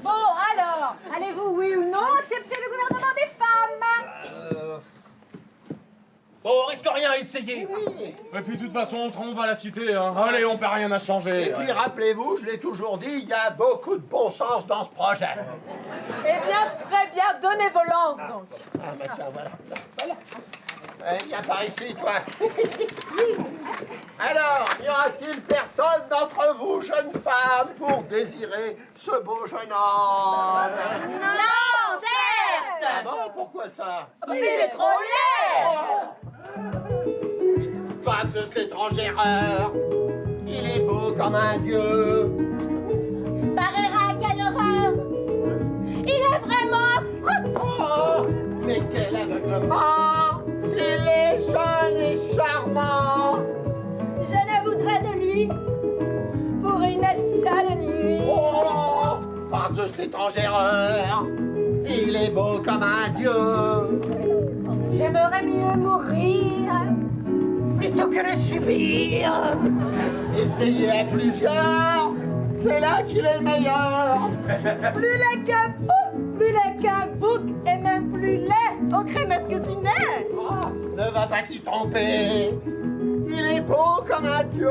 Bon, alors, allez-vous, oui ou non, accepter le gouvernement des femmes? Bon, on risque rien à essayer. Oui. Et puis de toute façon, on trompe à la cité, hein. Allez, on perd rien à changer. Et puis rappelez-vous, je l'ai toujours dit, il y a beaucoup de bon sens dans ce projet. Eh bien, très bien, donnez vos lances donc. Ah, bah tiens, voilà. Viens par ici, toi. Alors, n'y aura-t-il personne d'entre vous, jeunes femmes, pour désirer ce beau jeune homme? Non, certes! Ah bon, pourquoi ça? Mais il est trop laid! Pas ce étrangère, il est beau comme un dieu. Parera, quelle horreur! Il est vraiment affreux! Oh, mais quel aveuglement! Il est jeune et charmant. Je ne voudrais de lui pour une seule nuit. Oh, par de étrangère, il est beau comme un dieu. J'aimerais mieux mourir plutôt que le subir. Essayez à plusieurs, c'est là qu'il est le meilleur. Plus laid qu'un bouc, plus laid qu'un bouc, et même plus laid au crémesque que tu n'es. Oh, ne va pas t'y tromper, il est beau comme un dieu.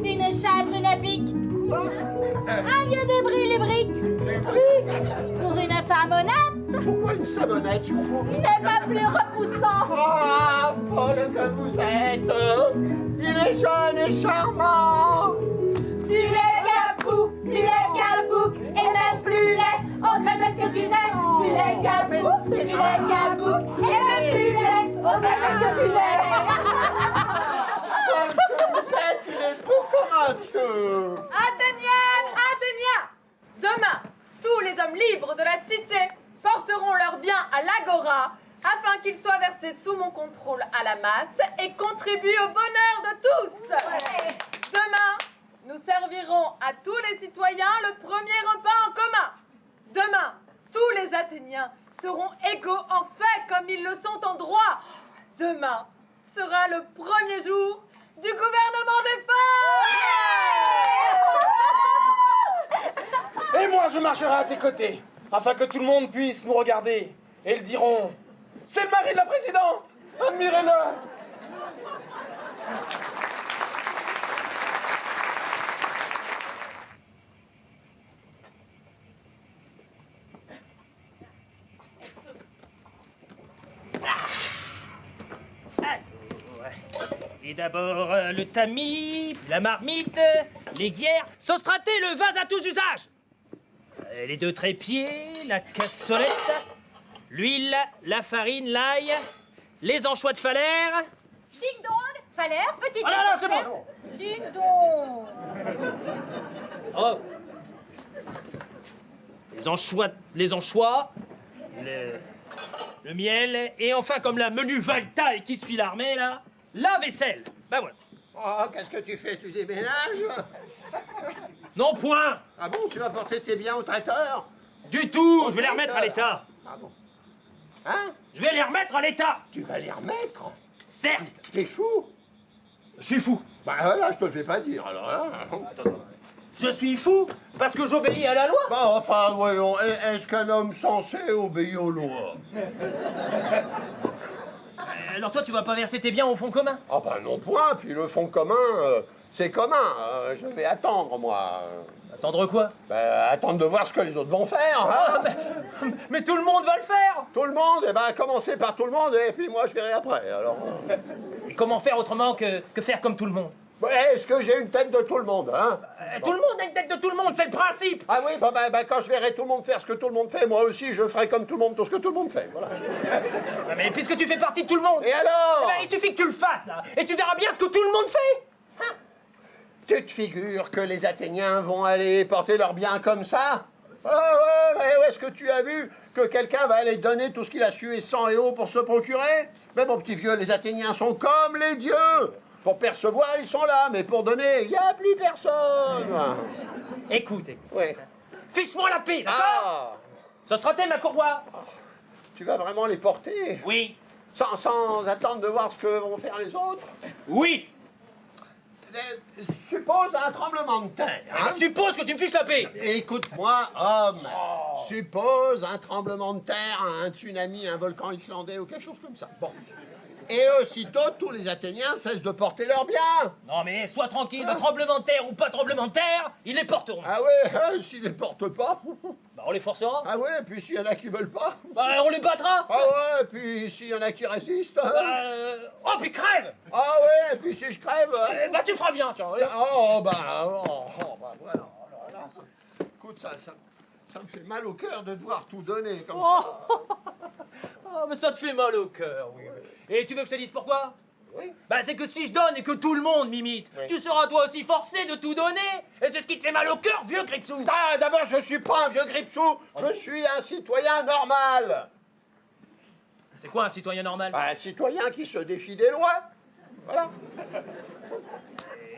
Une chèvre, une pique, un vieux débris, les briques. Les briques? Pour une femme honnête, Pourquoi une savonnette, je comprends rien. n'est pas plus repoussant. Ah, folle que vous êtes, il est jeune et charmant. Plus laid qu'un bouc, plus laid qu'un bouc, et même plus laid au crépesque que tu n'es. Plus laid qu'un bouc, plus laid qu'un bouc, et même plus laid au crépesque que tu n'es. Folle que vous êtes, il est beau comme un dieu. Athéniennes, Athéniens, demain, tous les hommes libres de la cité porteront leurs biens à l'agora afin qu'ils soient versés sous mon contrôle à la masse et contribuent au bonheur de tous. Demain, nous servirons à tous les citoyens le premier repas en commun. Demain, tous les Athéniens seront égaux en fait comme ils le sont en droit. Demain sera le premier jour du gouvernement des femmes. Et moi, je marcherai à tes côtés, afin que tout le monde puisse nous regarder. Et ils diront, c'est le mari de la présidente, admirez-le. d'abord le tamis, puis la marmite, les guerres. Sostraté, le vase à tous usages. Les 2 trépieds, la cassolette, l'huile, la farine, l'ail, les anchois de Falers. Ding dong, Falers, petit. Ah non, c'est bon. Ding dong. Oh. Les anchois, le miel, et enfin, comme la menu Valtaille qui suit l'armée, là, la vaisselle. Ben voilà. Oh, qu'est-ce que tu fais? Tu déménages? Non, point. Ah bon, tu vas porter tes biens au traiteur? Du tout, je vais les remettre à l'état. Ah bon? Hein? Je vais les remettre à l'état. Tu vas les remettre? Certes. T'es fou? Je suis fou. Bah voilà, je te le fais pas dire, alors là... Je suis fou parce que j'obéis à la loi. Bah enfin, voyons, est-ce qu'un homme censé obéit aux lois? Alors toi, tu vas pas verser tes biens au fonds commun? Ah bah non point, puis le fonds commun, c'est commun. Je vais attendre, moi. Attendre quoi? Bah attendre de voir ce que les autres vont faire, hein. Mais tout le monde va le faire. Tout le monde? Eh ben commencez par tout le monde, et puis moi je verrai après, alors... Et comment faire autrement que faire comme tout le monde? Est-ce que j'ai une tête de tout le monde, hein? Tout le monde a une tête de tout le monde, c'est le principe. Ah oui, bah, quand je verrai tout le monde faire ce que tout le monde fait, moi aussi je ferai comme tout le monde tout ce que tout le monde fait, voilà. Mais puisque tu fais partie de tout le monde... Et alors? Eh ben, il suffit que tu le fasses, là, et tu verras bien ce que tout le monde fait. Hein? Tu te figures que les Athéniens vont aller porter leurs biens comme ça? Ah ouais, est-ce que tu as vu que quelqu'un va aller donner tout ce qu'il a sué sang et eau pour se procurer? Mais mon petit vieux, les Athéniens sont comme les dieux. Pour percevoir, ils sont là, mais pour donner, il n'y a plus personne. Écoute. Oui. Fiche-moi la paix, d'accord? Ah, Sostraté, ma courroie. tu vas vraiment les porter? Oui. Sans attendre de voir ce que vont faire les autres? Oui. Suppose un tremblement de terre. Hein? Suppose que tu me fiches la paix. Écoute-moi, homme. Suppose un tremblement de terre, un tsunami, un volcan islandais ou quelque chose comme ça. Bon. Et aussitôt, tous les Athéniens cessent de porter leurs biens. Non mais sois tranquille, tremblement de terre ou pas tremblement de terre, ils les porteront. Ah ouais, s'ils les portent pas. Bah on les forcera. Ah ouais, puis s'il y en a qui veulent pas. Bah on les battra. Ah ouais, puis s'il y en a qui résistent. Oh puis crève. Ah ouais, puis si je crève. Bah tu feras bien, tiens. Oh bah voilà. Alors là, écoute, ça me fait mal au cœur de devoir tout donner comme ça. Oh, mais ça te fait mal au cœur, oui. Et tu veux que je te dise pourquoi? Oui. Bah c'est que si je donne et que tout le monde m'imite, Oui. tu seras toi aussi forcé de tout donner. Et c'est ce qui te fait mal au cœur, vieux Gripsou. Ah, d'abord, je suis pas un vieux gripsou, je suis un citoyen normal. C'est quoi un citoyen normal? Un citoyen qui se défie des lois. Voilà.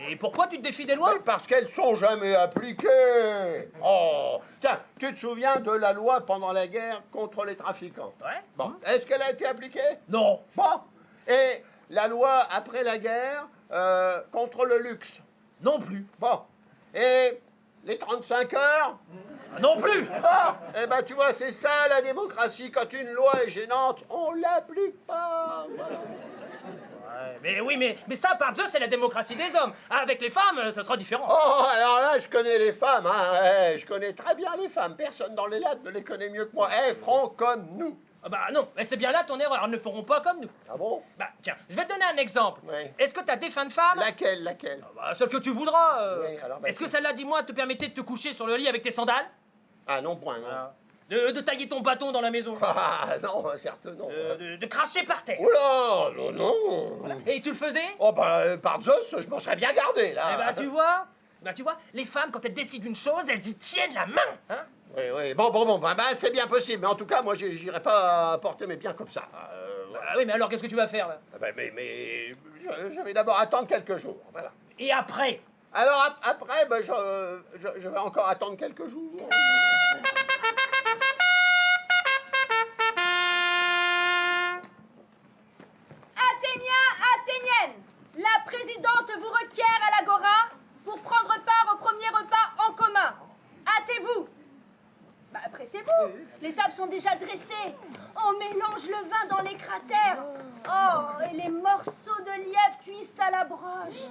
Et pourquoi tu te défies des lois? Mais parce qu'elles sont jamais appliquées. Oh, tiens, tu te souviens de la loi pendant la guerre contre les trafiquants? Ouais. Bon, est-ce qu'elle a été appliquée? Non. Bon. Et la loi après la guerre contre le luxe? Non plus. Bon. Et les 35 heures? Non plus. Ah, eh ben tu vois, c'est ça la démocratie. Quand une loi est gênante, on l'applique pas. Voilà. Mais oui, mais ça, par Dieu, c'est la démocratie des hommes. Avec les femmes, ça sera différent. Oh, alors là, je connais les femmes, hein. Ouais, je connais très bien les femmes. Personne dans les lattes ne les connaît mieux que moi. Elles feront comme nous. Ah bah non, mais c'est bien là ton erreur. Elles ne feront pas comme nous. Ah bon? Bah tiens, je vais te donner un exemple. Oui. Est-ce que t'as défunt de femme? Laquelle? Bah, celle que tu voudras. Oui, alors, bah, Est-ce que celle-là, dis-moi, te permettait de te coucher sur le lit avec tes sandales? Ah non, point, non. De tailler ton bâton dans la maison? Ah non, certes non. De cracher par terre? Oula, non, non. Voilà. Et tu le faisais? Oh bah, par Zeus, je m'en serais bien gardé, là. Eh ben tu vois, les femmes, quand elles décident une chose, elles y tiennent la main, hein? Oui, bon, bah, c'est bien possible. Mais en tout cas, moi, j'irai pas porter mes biens comme ça. Ah oui, mais alors qu'est-ce que tu vas faire, là? Ah bah, mais je vais d'abord attendre quelques jours, voilà. Et après? Alors, après, bah, je vais encore attendre quelques jours. Athénienne, la présidente vous requiert à l'agora pour prendre part au premier repas en commun. Hâtez-vous. Bah, pressez-vous. Les tables sont déjà dressées. On mélange le vin dans les cratères. Oh, et les morceaux de lièvre cuisent à la broche.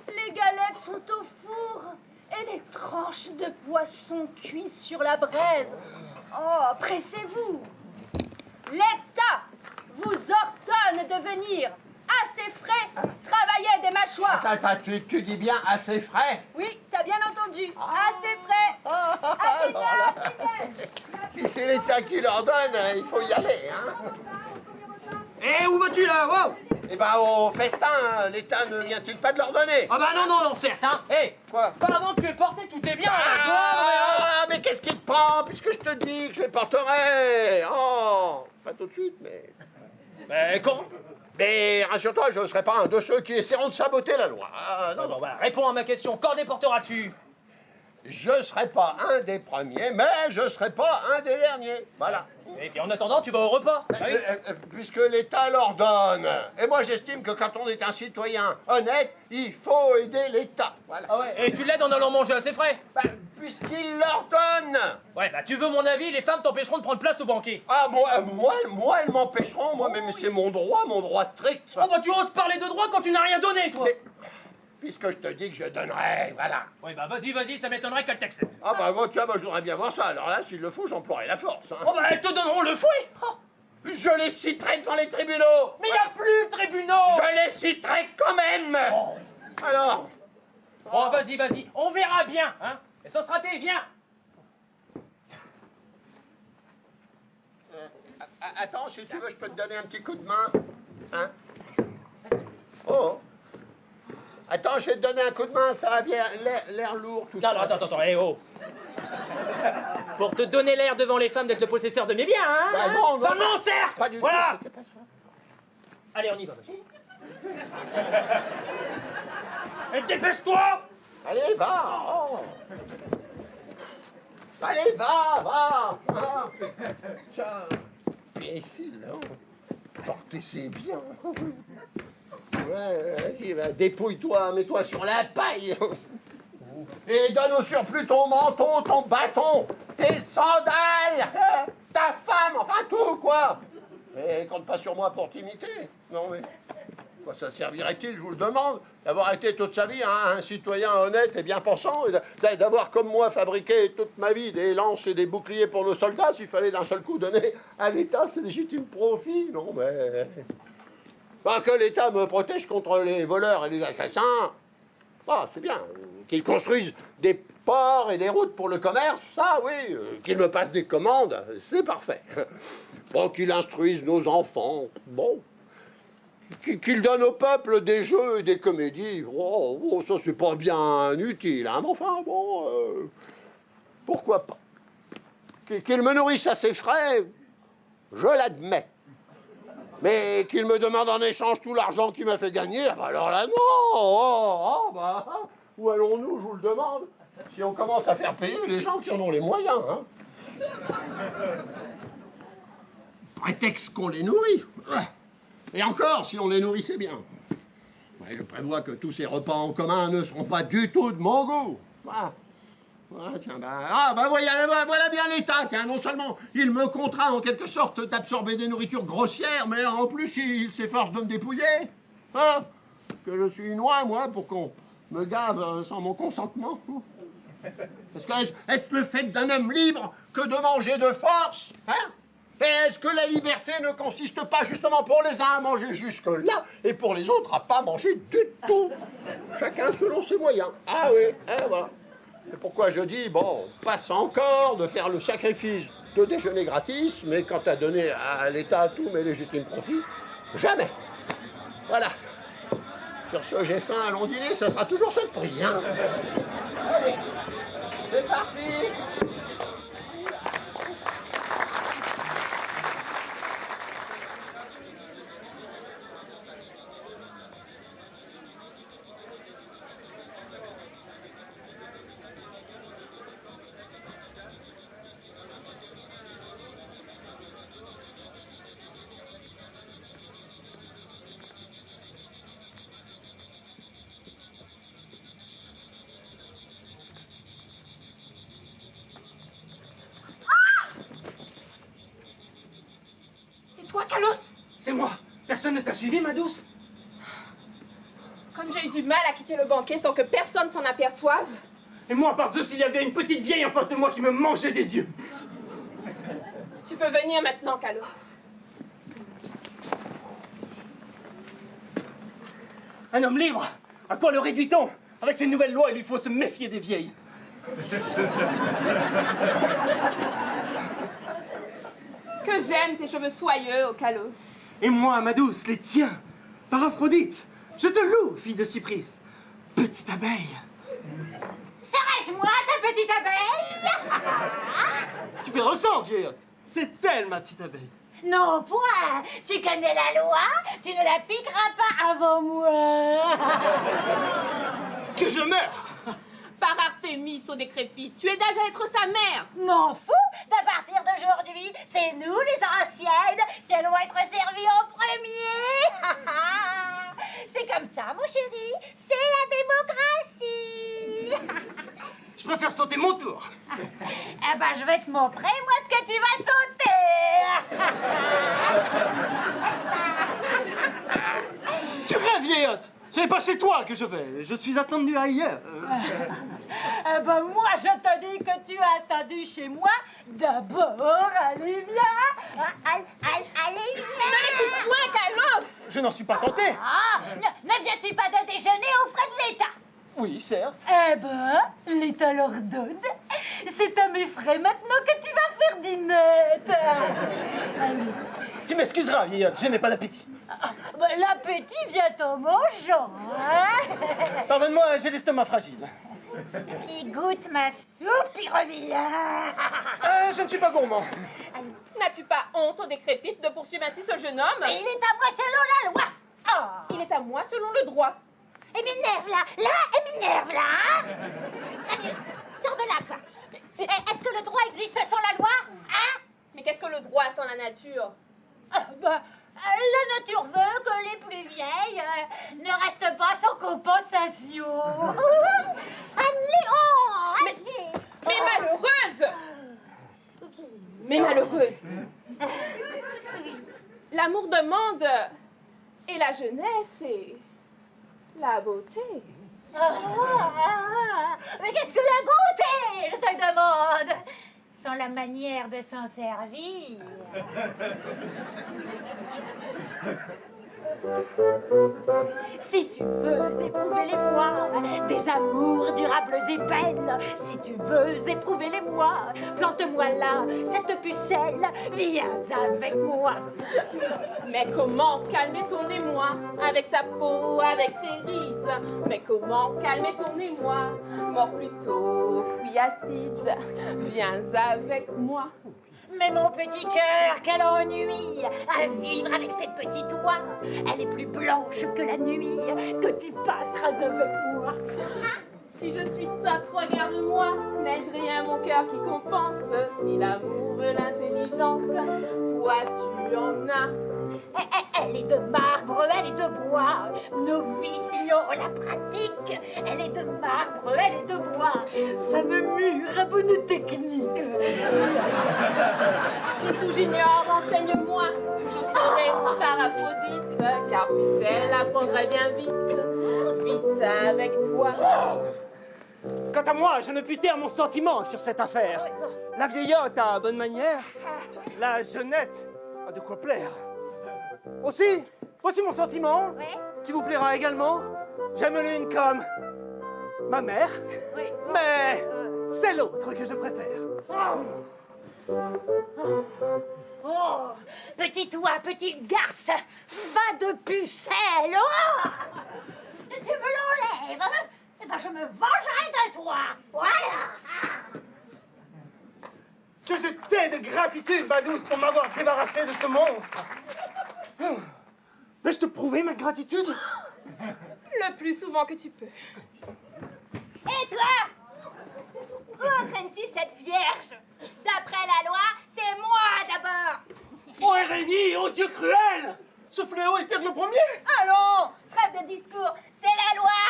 Les galettes sont au four et les tranches de poisson cuisent sur la braise. Oh, pressez-vous. L'État vous ordonne de venir à ses frais travaillaient des mâchoires. Attends, tu dis bien assez frais. Oui, t'as bien entendu. À ses frais. À Alors là, si c'est l'État qui leur donne, il faut y aller. Hein. Eh, où vas-tu là? Wow. Eh ben, au festin, l'État ne vient-il pas de leur donner? Ah bah non, certes, hein. Eh, Quoi? pas avant que tu aies porté tous tes biens à la gloire, Ah, mais qu'est-ce qui te prend, puisque je te dis que je les porterai? Oh, pas tout de suite, mais... Mais quand? Mais rassure-toi, je ne serai pas un de ceux qui essaieront de saboter la loi. Ah, non, Bon, voilà, réponds à ma question. Quand déporteras-tu? je ne serai pas un des premiers, mais je ne serai pas un des derniers. Voilà. Et puis en attendant, tu vas au repas. Ah oui. Puisque l'État leur donne. Et moi, j'estime que quand on est un citoyen honnête, il faut aider l'État. Voilà. Ah ouais, et tu l'aides en allant manger à ses frais? Ben, puisqu'il leur donne. Ouais, bah tu veux mon avis, les femmes t'empêcheront de prendre place au banquet. Ah, moi, elles m'empêcheront, moi, mais c'est mon droit strict. Ça. Oh bah tu oses parler de droit quand tu n'as rien donné, toi. Mais, puisque je te dis que je donnerai, voilà. Ouais, bah vas-y, ça m'étonnerait qu'elle t'accepte. Ah bah moi, tiens, je voudrais bien voir ça. Alors là, s'il le faut, j'emploierai la force. Hein. Oh bah elles te donneront le fouet. Oh. Je les citerai devant les tribunaux. Mais y a plus de tribunaux. Je les citerai quand même. Oh. Alors. Oh vas-y, on verra bien, hein. Et Sostraté, viens. Attends, si tu veux, je peux te donner un petit coup de main. Hein? Oh. Attends, je vais te donner un coup de main, ça va bien, l'air lourd, tout ça. Non, attends, eh oh. Pour te donner l'air devant les femmes d'être le possesseur de mes biens, hein. Bah non, Bah non, certes. Pas du voilà. tout, c'était pas ça. Allez, on y va, vas-y. Et dépêche-toi. Allez, va. Oh. Allez, va. Ah. Tiens, viens ici, là. Portez ses biens. Ouais, vas-y, va, dépouille-toi, mets-toi sur la paille. Et donne au surplus ton manteau, ton bâton, tes sandales, ta femme, enfin tout, quoi. Et compte pas sur moi pour t'imiter. Non, mais quoi ça servirait-il, je vous le demande, d'avoir été toute sa vie un citoyen honnête et bien pensant, et d'avoir comme moi fabriqué toute ma vie des lances et des boucliers pour nos soldats, s'il fallait d'un seul coup donner à l'État ses légitimes profits. Non, mais... Enfin, que l'État me protège contre les voleurs et les assassins, ah, c'est bien. Qu'il construise des ports et des routes pour le commerce, ça, oui. Qu'il me passe des commandes, c'est parfait. Bon, qu'il instruise nos enfants, bon. Qu'il donne au peuple des jeux et des comédies, oh, ça, c'est pas bien utile, hein, mais enfin, bon, pourquoi pas. Qu'il me nourrisse à ses frais, je l'admets. Mais qu'il me demande en échange tout l'argent qu'il m'a fait gagner, bah alors là, non. Bah, où allons-nous, je vous le demande, si on commence à faire payer les gens qui en ont les moyens, hein. Prétexte qu'on les nourrit. Et encore, si on les nourrissait bien. Ouais, je prévois que tous ces repas en commun ne seront pas du tout de mon goût. Tiens, voilà bien l'État. Tiens, non seulement il me contraint en quelque sorte d'absorber des nourritures grossières, mais en plus il s'efforce de me dépouiller. Hein? Que je suis noix, moi, pour qu'on me gave sans mon consentement. Est-ce que le fait d'un homme libre que de manger de force, hein? Et est-ce que la liberté ne consiste pas justement pour les uns à manger jusque-là et pour les autres à pas manger du tout? Chacun selon ses moyens. Ah oui, voilà. C'est pourquoi je dis, bon, passe encore de faire le sacrifice de déjeuner gratis, mais quant à donner à l'État tous mes légitimes profits, jamais. Voilà. Sur ce, j'ai faim, allons dîner, ça sera toujours ce prix, hein. Allez, c'est parti. Toi, Kalos? C'est moi. Personne ne t'a suivi, ma douce? Comme j'ai eu du mal à quitter le banquet sans que personne s'en aperçoive. Et moi, par Zeus, il y avait une petite vieille en face de moi qui me mangeait des yeux. Tu peux venir maintenant, Kalos. Un homme libre. À quoi le réduit-on? Avec ces nouvelles lois, il lui faut se méfier des vieilles. Que j'aime tes cheveux soyeux, Ocalos. Et moi, ma douce, les tiens. Par Aphrodite, je te loue, fille de Cypris. Petite abeille. Serais-je moi ta petite abeille? Tu perds le sens, vieillotte. C'est elle, ma petite abeille. Non, point. Tu connais la loi, tu ne la piqueras pas avant moi. Que je meurs. Par Artémis, au décrépit, tu es d'âge à être sa mère. M'en fous. À partir d'aujourd'hui, c'est nous, les anciennes, qui allons être servis en premier. C'est comme ça, mon chéri. C'est la démocratie. Je préfère sauter mon tour. Eh ben, je vais te montrer, moi, ce que tu vas sauter. Tu rêves, vieillotte. Ce n'est pas chez toi que je vais. Je suis attendu ailleurs. Eh ben, moi, je te dis que tu as attendu chez moi. D'abord, allez, viens. Allez, viens. Ne l'écoute point, Calos. Je n'en suis pas tenté. Ah, ne viens-tu pas de déjeuner aux frais de l'État? Oui, certes. Eh ben, l'État l'ordonne. C'est à mes frais maintenant que tu vas faire dinette. Allez. Tu m'excuseras, vieillotte, je n'ai pas d'appétit. Ben, l'appétit vient en mangeant, hein. Pardonne-moi, j'ai l'estomac fragile. Il goûte ma soupe, il revient. Je ne suis pas gourmand. N'as-tu pas honte, au décrépite, de poursuivre ainsi ce jeune homme? Mais il est à moi selon la loi. Oh. Il est à moi selon le droit. Et m'énerve là, et m'énerve là, hein. Allez, sors de là, toi. Est-ce que le droit existe sans la loi, hein? Mais qu'est-ce que le droit sans la nature? La nature veut que les plus vieilles ne restent pas sans compensation. Allez, oh, allez. Mais malheureuse! Mais malheureuse! L'amour demande, et la jeunesse, et la beauté. Mais qu'est-ce que la beauté, je te demande? Sans la manière de s'en servir. Si tu veux éprouver les mois des amours durables et belles, si tu veux éprouver les mois, plante-moi là cette pucelle, viens avec moi. Mais comment calmer ton émoi avec sa peau, avec ses rides? Mais comment calmer ton émoi, mort plutôt, fruit acide? Viens avec moi. Mais mon petit cœur, quel ennui à vivre avec cette petite oie. Elle est plus blanche que la nuit que tu passeras avec moi. Si je suis sotte, regarde-moi. N'ai-je rien, mon cœur, qui compense? Si l'amour veut l'intelligence, toi tu en as. Elle est de marbre, elle est de bois. Nos vies ignorent la pratique. Elle est de marbre, elle est de bois. Femme mûre à bonne technique. Si tout j'ignore, enseigne-moi. Tout je saurai par Aphrodite, car pucelle apprendrait bien vite, vite avec toi. Quant à moi, je ne puis taire mon sentiment sur cette affaire. La vieillotte a bonne manière, la jeunette a de quoi plaire. Aussi, voici mon sentiment, qui vous plaira également. J'aime l'une comme ma mère, mais c'est l'autre que je préfère. Oh, petite oie, petite garce, va de pucelle. Oh, tu me l'enlèves, eh ben je me vengerai de toi. Voilà. Que je t'ai de gratitude, ma douce, pour m'avoir débarrassé de ce monstre. Vais-je te prouver ma gratitude? Le plus souvent que tu peux. Et toi? Où entraînes-tu cette vierge? D'après la loi, c'est moi d'abord. Oh Hérénie, oh Dieu cruel! Ce fléau est pire que le premier! Allons, trêve de discours, c'est la loi.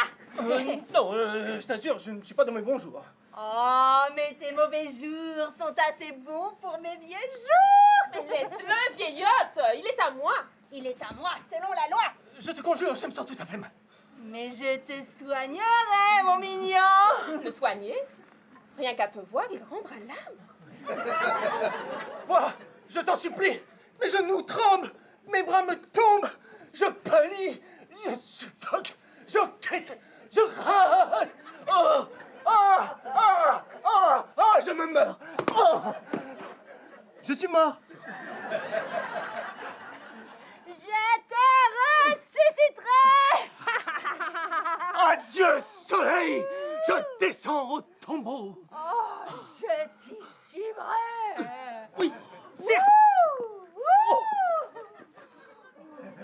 Non, je t'assure, je ne suis pas dans mes bons jours. Oh, mais tes mauvais jours sont assez bons pour mes vieux jours. Mais laisse-le, vieillotte, il est à moi. Il est à moi selon la loi. Je te conjure, je me sens tout à fait mal. Mais je te soignerai, mon mignon. Le soigner? Rien qu'à te voir, il rendra l'âme. Moi, je t'en supplie, mes genoux tremblent, mes bras me tombent, je pâlis, je suffoque, je quitte, je râle. Oh, ah, ah, ah, ah, je me meurs. Oh, je suis mort. Je te ressusciterai. Adieu, soleil, je descends au tombeau. Oh, je t'y suivrai. Oui, certes.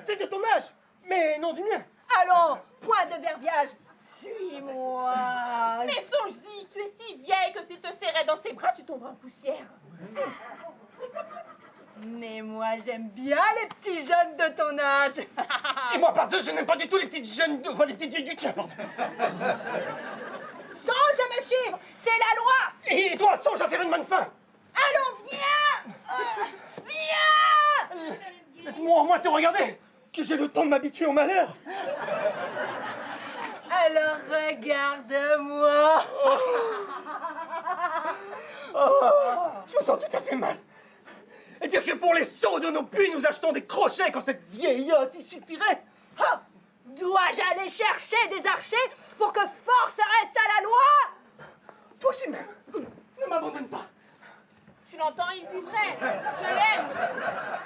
C'est de ton âge, mais non du mien. Allons, point de verbiage. Suis-moi. Mais songe-y, tu es si vieille que s'il te serrait dans ses bras, tu tomberas en poussière. Mais moi, j'aime bien les petits jeunes de ton âge. Et moi, par Dieu, je n'aime pas du tout les petites jeunes, enfin les petites vieilles du tien, pardon. Songe à me suivre, c'est la loi. Et toi, songe à faire une bonne fin. Allons, viens. Viens. Laisse-moi au moins te regarder, que j'ai le temps de m'habituer au malheur. Alors regarde-moi. Je me sens tout à fait mal. Et dire que pour les seaux de nos puits, nous achetons des crochets quand cette vieillotte y suffirait. Oh, dois-je aller chercher des archers pour que force reste à la loi? Toi qui m'aimes, ne m'abandonne pas. Tu l'entends, il dit vrai. Je l'aime.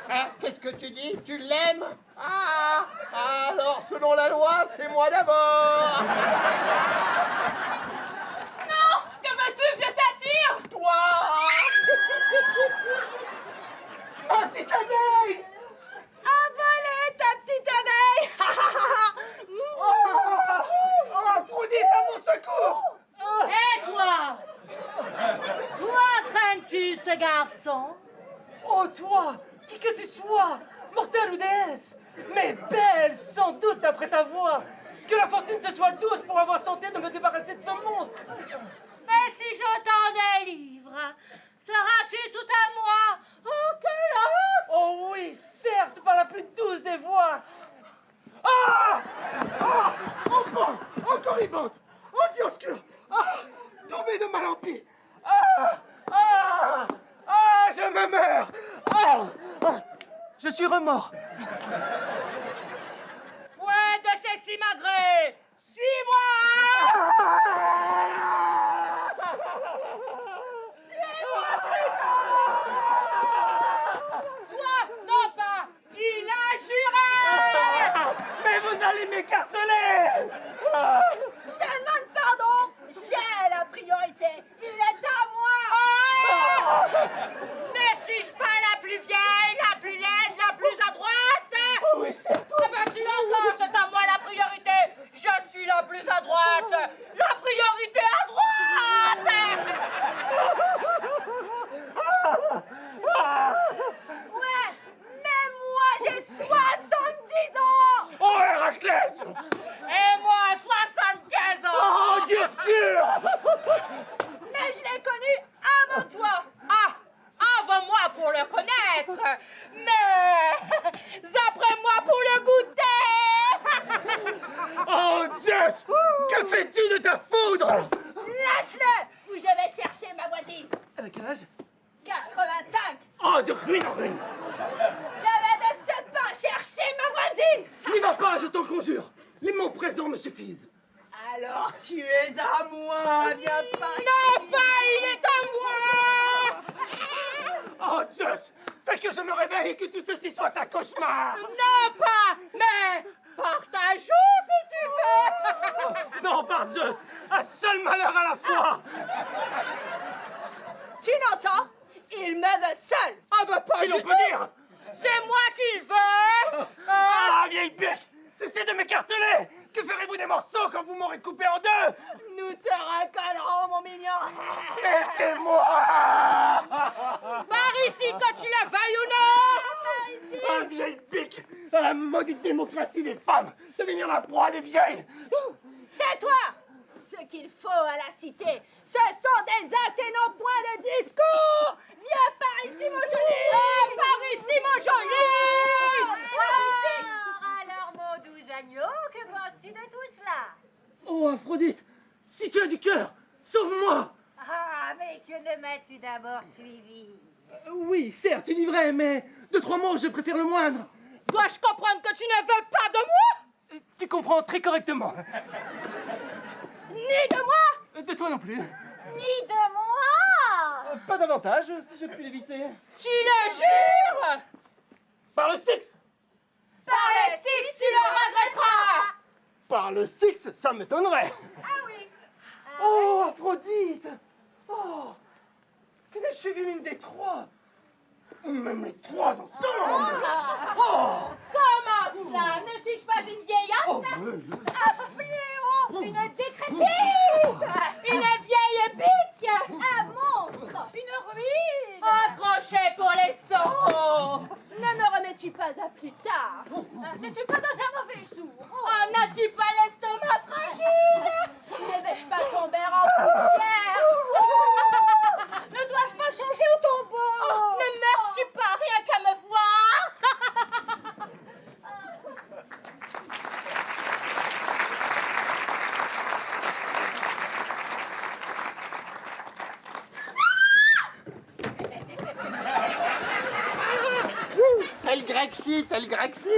Hein, qu'est-ce que tu dis? Tu l'aimes? Ah, alors selon la loi, c'est moi d'abord. Non, que veux-tu, vieux satire? Toi. Ma petite abeille! Avalez ta petite abeille. Oh, Aphrodite, à mon secours! Et toi? Quoi crains-tu, ce garçon? Oh, toi, qui que tu sois, mortelle ou déesse, mais belle sans doute après ta voix, que la fortune te soit douce pour avoir tenté de me débarrasser de ce monstre. Et si je t'en délivre, seras-tu tout à moi? Oh, quelle honte! Oh oui, certes, par la plus douce des voix. Ah! Ah! Oh bon, encore ribande. Oh Dieu obscur. Ah! Tombé de mal en pis. Ah! Ah! Ah! Je me meurs. Ah! Ah! Je suis remords. Point de ces simagrées! Suis-moi! Toi, non pas! Il a juré! Mais vous allez m'écarteler. Je te demande pardon. J'ai la priorité. Il est à moi. Ne suis-je pas la plus vieille, la plus laide, la plus à droite? Oh oui, certes. Eh ben, tu l'entends, c'est à moi la priorité. Je suis la plus à droite. La priorité à droite. Ouais, mais moi j'ai 70 ans. Oh Héraclès. Et moi, 75 ans. Oh Dieu obscur. Mais je l'ai connu avant toi. Ah, avant moi pour le connaître, mais après moi pour le goûter. Oh Zeus. Que fais-tu de ta foudre? Lâche-le ou je vais chercher ma voisine. Avec quel âge? 85. Oh, de ruine en ruine. Je vais de ce pas chercher ma voisine. N'y va pas, je t'en conjure. Les mots présents me suffisent. Alors tu es à moi. Viens par ici. Non pas, il est à moi. Oh Zeus, fais que je me réveille et que tout ceci soit un cauchemar. Non pas, mais partageons si tu veux. Non, par Zeus, un seul malheur à la fois. Tu l'entends? Il me veut seul. Ah bah pas Si du l'on tout. peut dire. C'est moi qui le veux. Ah, vieille bête, cessez de m'écarteler. Que ferez-vous des morceaux quand vous m'aurez coupé en deux? Nous te recollerons, mon mignon. Laissez-moi. Par ici, que tu le veuilles ou non. Ah, vieille pique, la maudite démocratie des femmes, devenir la proie des vieilles. Tais-toi. Ce qu'il faut à la cité, ce sont des actes et non point de discours. Viens par ici, mon joli. Par ici, mon joli. Alors, mon doux agneau, que penses-tu de tout cela? Oh, Aphrodite, si tu as du cœur, sauve-moi. Ah, mais que ne m'as-tu d'abord suivi? Oui, certes, tu dis vrai, mais de trois mots, je préfère le moindre. Dois-je comprendre que tu ne veux pas de moi? Tu comprends très correctement. Ni de moi, De toi non plus. ni de moi. Pas davantage, si je puis l'éviter. Tu le jures? Par le Styx! Par les six, tu le regretteras. Par le Styx, ça m'étonnerait. Ah oui. Oh, Aphrodite! Oh! Je suis vu l'une des trois! Même les trois ensemble! Oh! Comment cela? Ne suis-je pas une vieillarde? Oh, Un fléau, une décrépite, une vieille pique, un monstre, une ruine. Un crochet pour les sots. Ne me remets-tu pas à plus tard? N'es-tu pas dans un mauvais jour? Oh, n'as-tu pas l'estomac fragile? Ne vais-je pas tomber en poussière? Ne dois-je pas songer au tombeau? Oh, ne meurs-tu pas rien qu'à me voir? Elle Grexit, elle Grexit.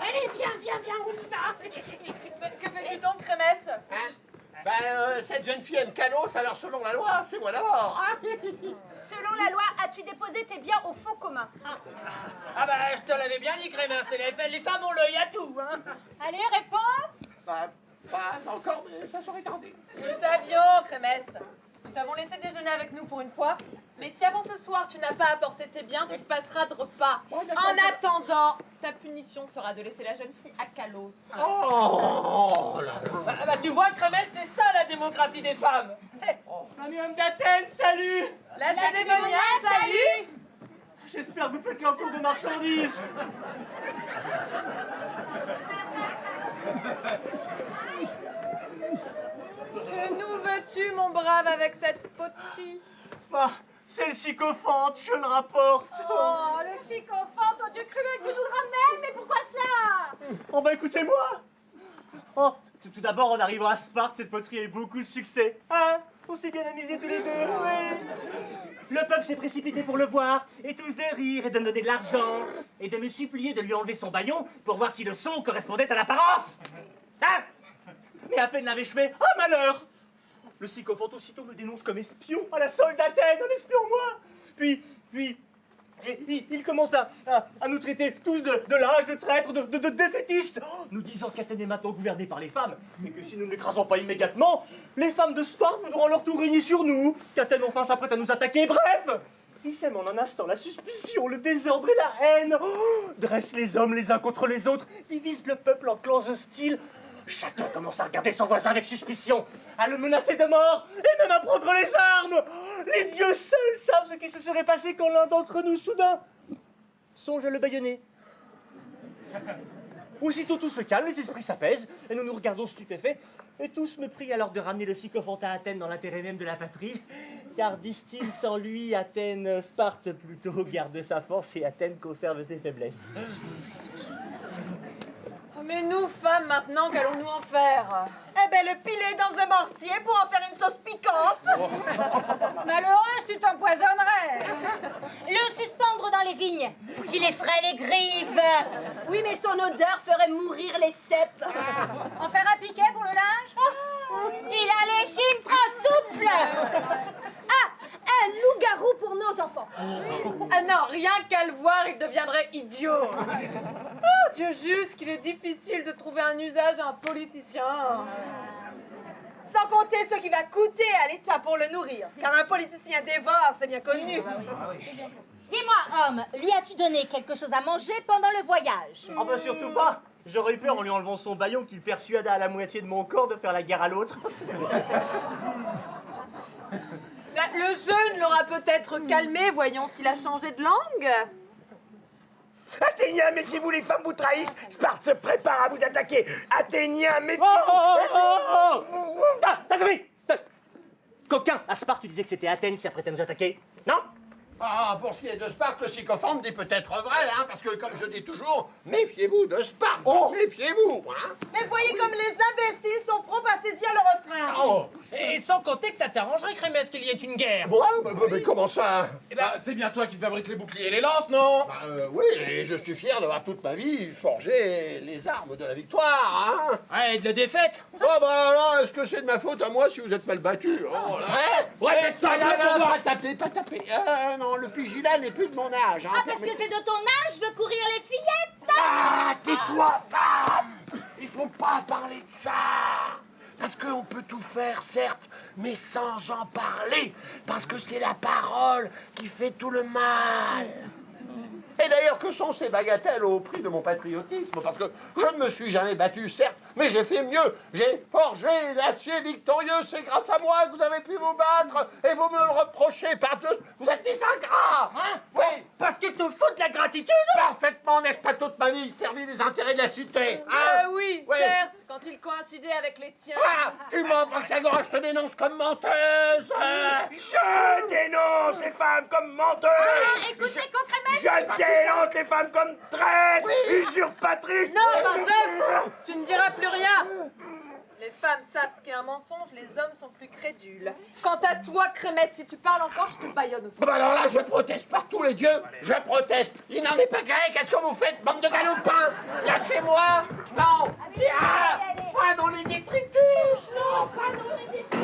Allez, viens, on y va. Que veux-tu donc, Crémesse? Cette jeune fille aime Calos, alors selon la loi, c'est moi d'abord. Hein. Selon la loi, as-tu déposé tes biens au fonds commun? Ah bah, je te l'avais bien dit, Crémin, c'est les femmes ont l'œil à tout, hein. Allez, réponds. Pas encore, mais ça serait tardé. Nous savions, Crémesse. Nous t'avons laissé déjeuner avec nous pour une fois. Mais si avant ce soir tu n'as pas apporté tes biens, tu te passeras de repas. Oh, d'accord. En attendant, ta punition sera de laisser la jeune fille à Calos. Oh là là. Bah, tu vois, Crémel, c'est ça la démocratie des femmes. Ami homme d'Athènes, salut! La Lacédémonia, salut! J'espère que vous faites l'entour de marchandises. Que nous veux-tu, mon brave, avec cette poterie? Ah, c'est le sycophante, je le rapporte. Oh, le sycophante, oh Dieu cruel, tu nous le ramènes, mais pourquoi cela? Oh bah écoutez-moi. Oh, tout d'abord, en arrivant à Sparte, cette poterie a eu beaucoup de succès. Hein? On s'est bien amusés tous les deux, oui. Le peuple s'est précipité pour le voir, et tous de rire, et de me donner de l'argent, et de me supplier de lui enlever son bâillon pour voir si le son correspondait à l'apparence. Hein? Mais à peine l'avais-je fait, oh malheur! Le sycophante aussitôt me dénonce comme espion à la solde d'Athènes, un espion moi! Puis, il commence à nous traiter tous de lâches, de traîtres, de défaitistes, nous disant qu'Athènes est maintenant gouvernée par les femmes, et que si nous ne l'écrasons pas immédiatement, les femmes de Sparte voudront leur tour régner sur nous, qu'Athènes enfin s'apprête à nous attaquer, bref! Il sème en un instant la suspicion, le désordre et la haine, dresse les hommes les uns contre les autres, divise le peuple en clans hostiles. Chacun commence à regarder son voisin avec suspicion, à le menacer de mort, et même à prendre les armes. Les dieux seuls savent ce qui se serait passé quand l'un d'entre nous, soudain, songe à le bâillonner. Aussitôt tout se calme, les esprits s'apaisent, et nous nous regardons stupéfaits, et tous me prient alors de ramener le sycophante à Athènes dans l'intérêt même de la patrie, car, disent-ils, sans lui, Athènes, Sparte plutôt, garde sa force, et Athènes conserve ses faiblesses. Mais nous, femmes, maintenant, qu'allons-nous en faire? Eh ben, le piler dans un mortier pour en faire une sauce piquante. Malheureuse, tu t'empoisonnerais. Le suspendre dans les vignes pour qu'il effraie les grives. Oui, mais son odeur ferait mourir les cèpes. En faire un piquet pour le linge? Il a les chines trop souples. Ah, un loup-garou pour nos enfants. Ah non, rien qu'à le voir, il deviendrait idiot. Oh, Dieu juste qu'il est difficile de trouver un usage à un politicien. Sans compter ce qui va coûter à l'État pour le nourrir. Car un politicien dévore, c'est bien connu. Dis-moi, homme, lui as-tu donné quelque chose à manger pendant le voyage? Ah bah surtout pas. J'aurais eu peur en lui enlevant son bâillon qu'il persuada à la moitié de mon corps de faire la guerre à l'autre. Le jeûne l'aura peut-être calmé, voyons s'il a changé de langue. Athéniens, méfiez-vous, les femmes vous trahissent. Sparte se prépare à vous attaquer. Athéniens, méfiez-vous. Coquin, à Sparte, tu disais que c'était Athènes qui s'apprêtait à nous attaquer, non? Ah, pour ce qui est de Sparte, le sycophante dit peut-être vrai, hein, parce que comme je dis toujours, méfiez-vous de Sparte. Méfiez-vous, hein. Mais voyez comme les imbéciles sont prompts à saisir le refrain. Oh, Et sans compter que ça t'arrangerait, Crémès, qu'il y ait une guerre. Moi, mais comment ça? Eh ben, C'est bien toi qui fabriques les boucliers et les lances, non? Oui, et je suis fier d'avoir toute ma vie forgé les armes de la victoire, hein. ouais, et de la défaite. Oh bah là, est-ce que c'est de ma faute à moi si vous êtes mal battu? Oh là. Répète ça, Non, pas taper, pas taper. Non, le pigilat n'est plus de mon âge. Hein, Ah, parce que c'est de ton âge de courir les fillettes. Ah, tais-toi, femme! Il faut pas parler de ça! Parce qu'on peut tout faire, certes, mais sans en parler. Parce que c'est la parole qui fait tout le mal. Et d'ailleurs, que sont ces bagatelles au prix de mon patriotisme? Parce que je ne me suis jamais battu, certes, mais j'ai fait mieux. J'ai forgé l'acier victorieux. C'est grâce à moi que vous avez pu vous battre et vous me le reprochez. Par Dieu, vous êtes des ingrats. Hein? Oui, Parce qu'il te faut de la gratitude. parfaitement, n'est-ce pas toute ma vie servi les intérêts de la cité? Oui, Ouais. certes, quand il coïncidait avec les tiens. Ah, tu mens, Praxagora, je te dénonce comme menteuse. Je dénonce les femmes comme menteuses! Écoutez, Concrémès, Je dénonce les femmes comme traîtres, usurpatrices! Non, Mantos, tu ne diras plus rien. Les femmes savent ce qu'est un mensonge, les hommes sont plus crédules. Quant à toi, Crémette, si tu parles encore, je te baillonne aussi. Bah alors là, je proteste par tous les dieux, je proteste. Il n'en est pas gré, qu'est-ce que vous faites, bande de galopins? Lâchez-moi. Non, pas dans les détritus, non, pas dans les détritus.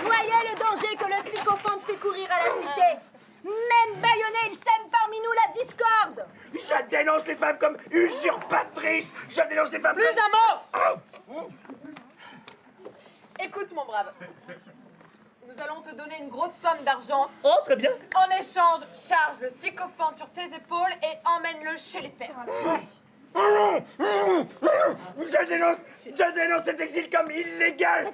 Voyez le danger que le sycophante fait courir à la cité. Même bâillonné, il sème parmi nous la discorde. Je dénonce les femmes comme usurpatrices! Je dénonce les femmes Plus comme... un mot. Écoute, mon brave. Nous allons te donner une grosse somme d'argent. Oh, très bien. En échange, charge le sycophante sur tes épaules et emmène-le chez les Perses. Je dénonce cet exil comme illégal!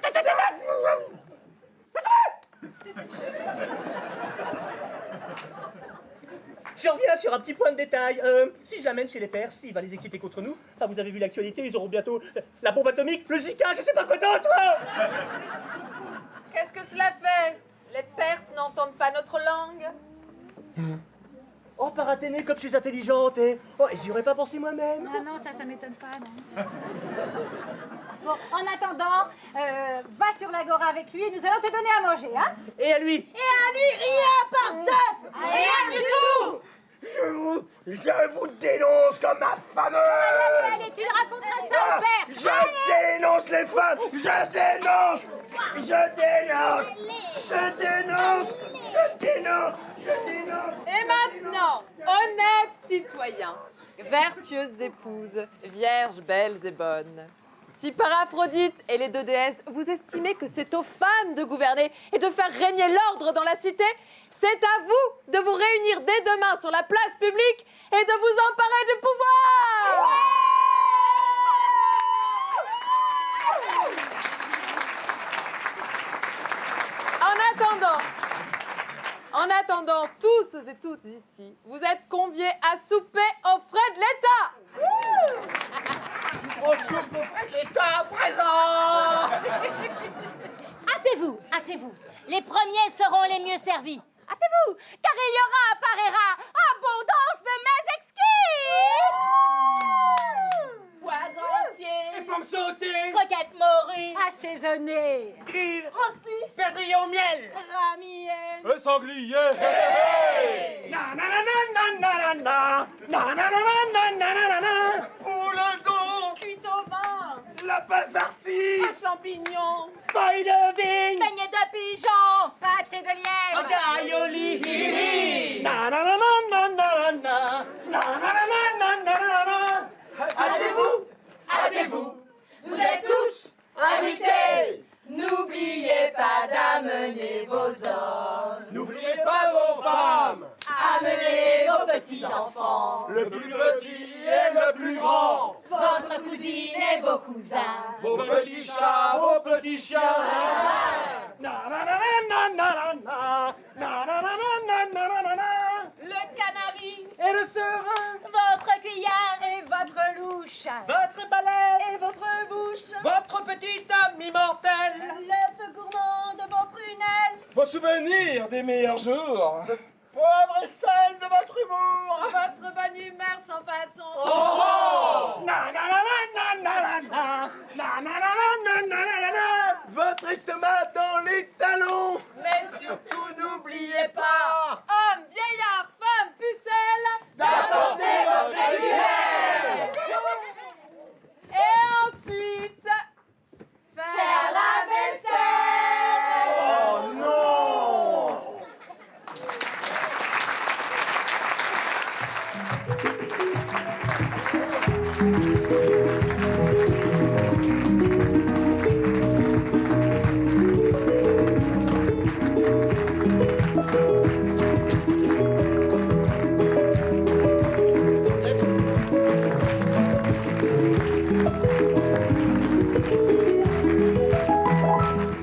Je reviens sur un petit point de détail. Si je l'amène chez les Perses, il va les exciter contre nous. Ah, vous avez vu l'actualité, ils auront bientôt la bombe atomique, le Zika, je sais pas quoi d'autre. Qu'est-ce que cela fait? Les Perses n'entendent pas notre langue? Oh, par Athénée, comme tu es intelligente, et... Oh, et j'y aurais pas pensé moi-même. Ah non, ça m'étonne pas, non. Bon, en attendant, va sur l'agora avec lui et nous allons te donner à manger, hein? Et à lui. Et à lui, rien, Partos! Rien du tout! Je vous dénonce comme affameux! Allez, tu le raconteras ça au père! Je dénonce les femmes! Je dénonce! Je dénonce! Je dénonce! Je dénonce! Je dénonce! Et maintenant, honnêtes citoyens, vertueuses épouses, vierges belles et bonnes, si par Aphrodite et les deux déesses, vous estimez que c'est aux femmes de gouverner et de faire régner l'ordre dans la cité, c'est à vous de vous réunir dès demain sur la place publique et de vous emparer du pouvoir! En attendant, tous et toutes ici, vous êtes conviés à souper aux frais de l'État! On soupe au frais de l'État présent. Hâtez-vous, hâtez-vous. Les premiers seront les mieux servis. Hâtez-vous, car il y aura, apparaîtra, abondance de mets exquis. foie entier, Pommes sautées! Croquettes morues, assaisonné, Grill! Perdrix au miel. ramienne, Le sanglier. Na na na na na na na na na na na na na na. Pour le dos. Cuite au vin, Lapin farci! à champignons, Feuille de vigne. beignet de pigeon, pâté de lièvre, Aioli! Na na na na na na na na na na na na na. Hâtez-vous, hâtez-vous. Vous êtes tous invités. N'oubliez pas d'amener vos hommes. N'oubliez pas vos femmes. Amenez vos petits-enfants. Le plus petit et le plus grand. Votre cousine et vos cousins. Vos petits chats, vos petits chiens. Na na na na na na na na na na na na na na na. le canari, Et le serein! votre cuillère et votre louche, Votre balai! Et votre bouche. Votre petite âme immortelle. L'œuf gourmand de vos prunelles, Vos souvenirs des meilleurs jours. Poivre et sel de votre humour. votre bonne humeur sans façon. Na na na na na na na na les talons. Mais surtout, n'oubliez pas, hommes, vieillards, femmes, pucelles, D'apporter votre cuillère. et ensuite, faire la vaisselle. Oh non.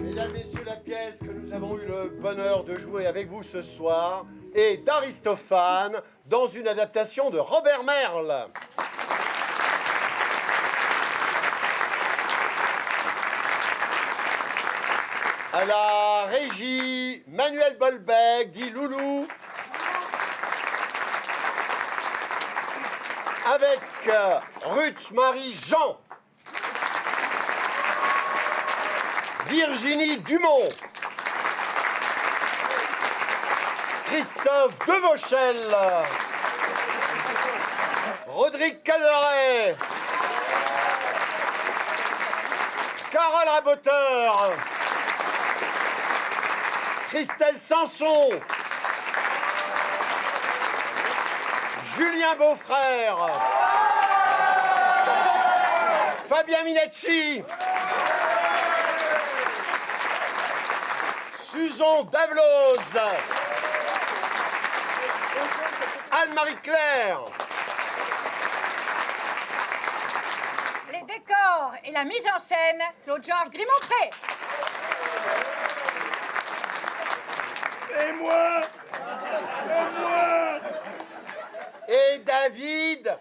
Mesdames, Messieurs, la pièce que nous avons eu le bonheur de jouer avec vous ce soir est d'Aristophane dans une adaptation de Robert Merle. À la régie, Manuel Bolbec, dit Loulou. Avec Ruth Marie Jean. Virginie Dumont. Christophe Devauchel. Rodrigue Caderet. Carole Raboteur. Christelle Sanson. Julien Beaufrère. Fabien Minacci. Susan Davloz. Anne-Marie Claire. Les décors et la mise en scène, Claude-Georges Grimonpré. Et moi. Et David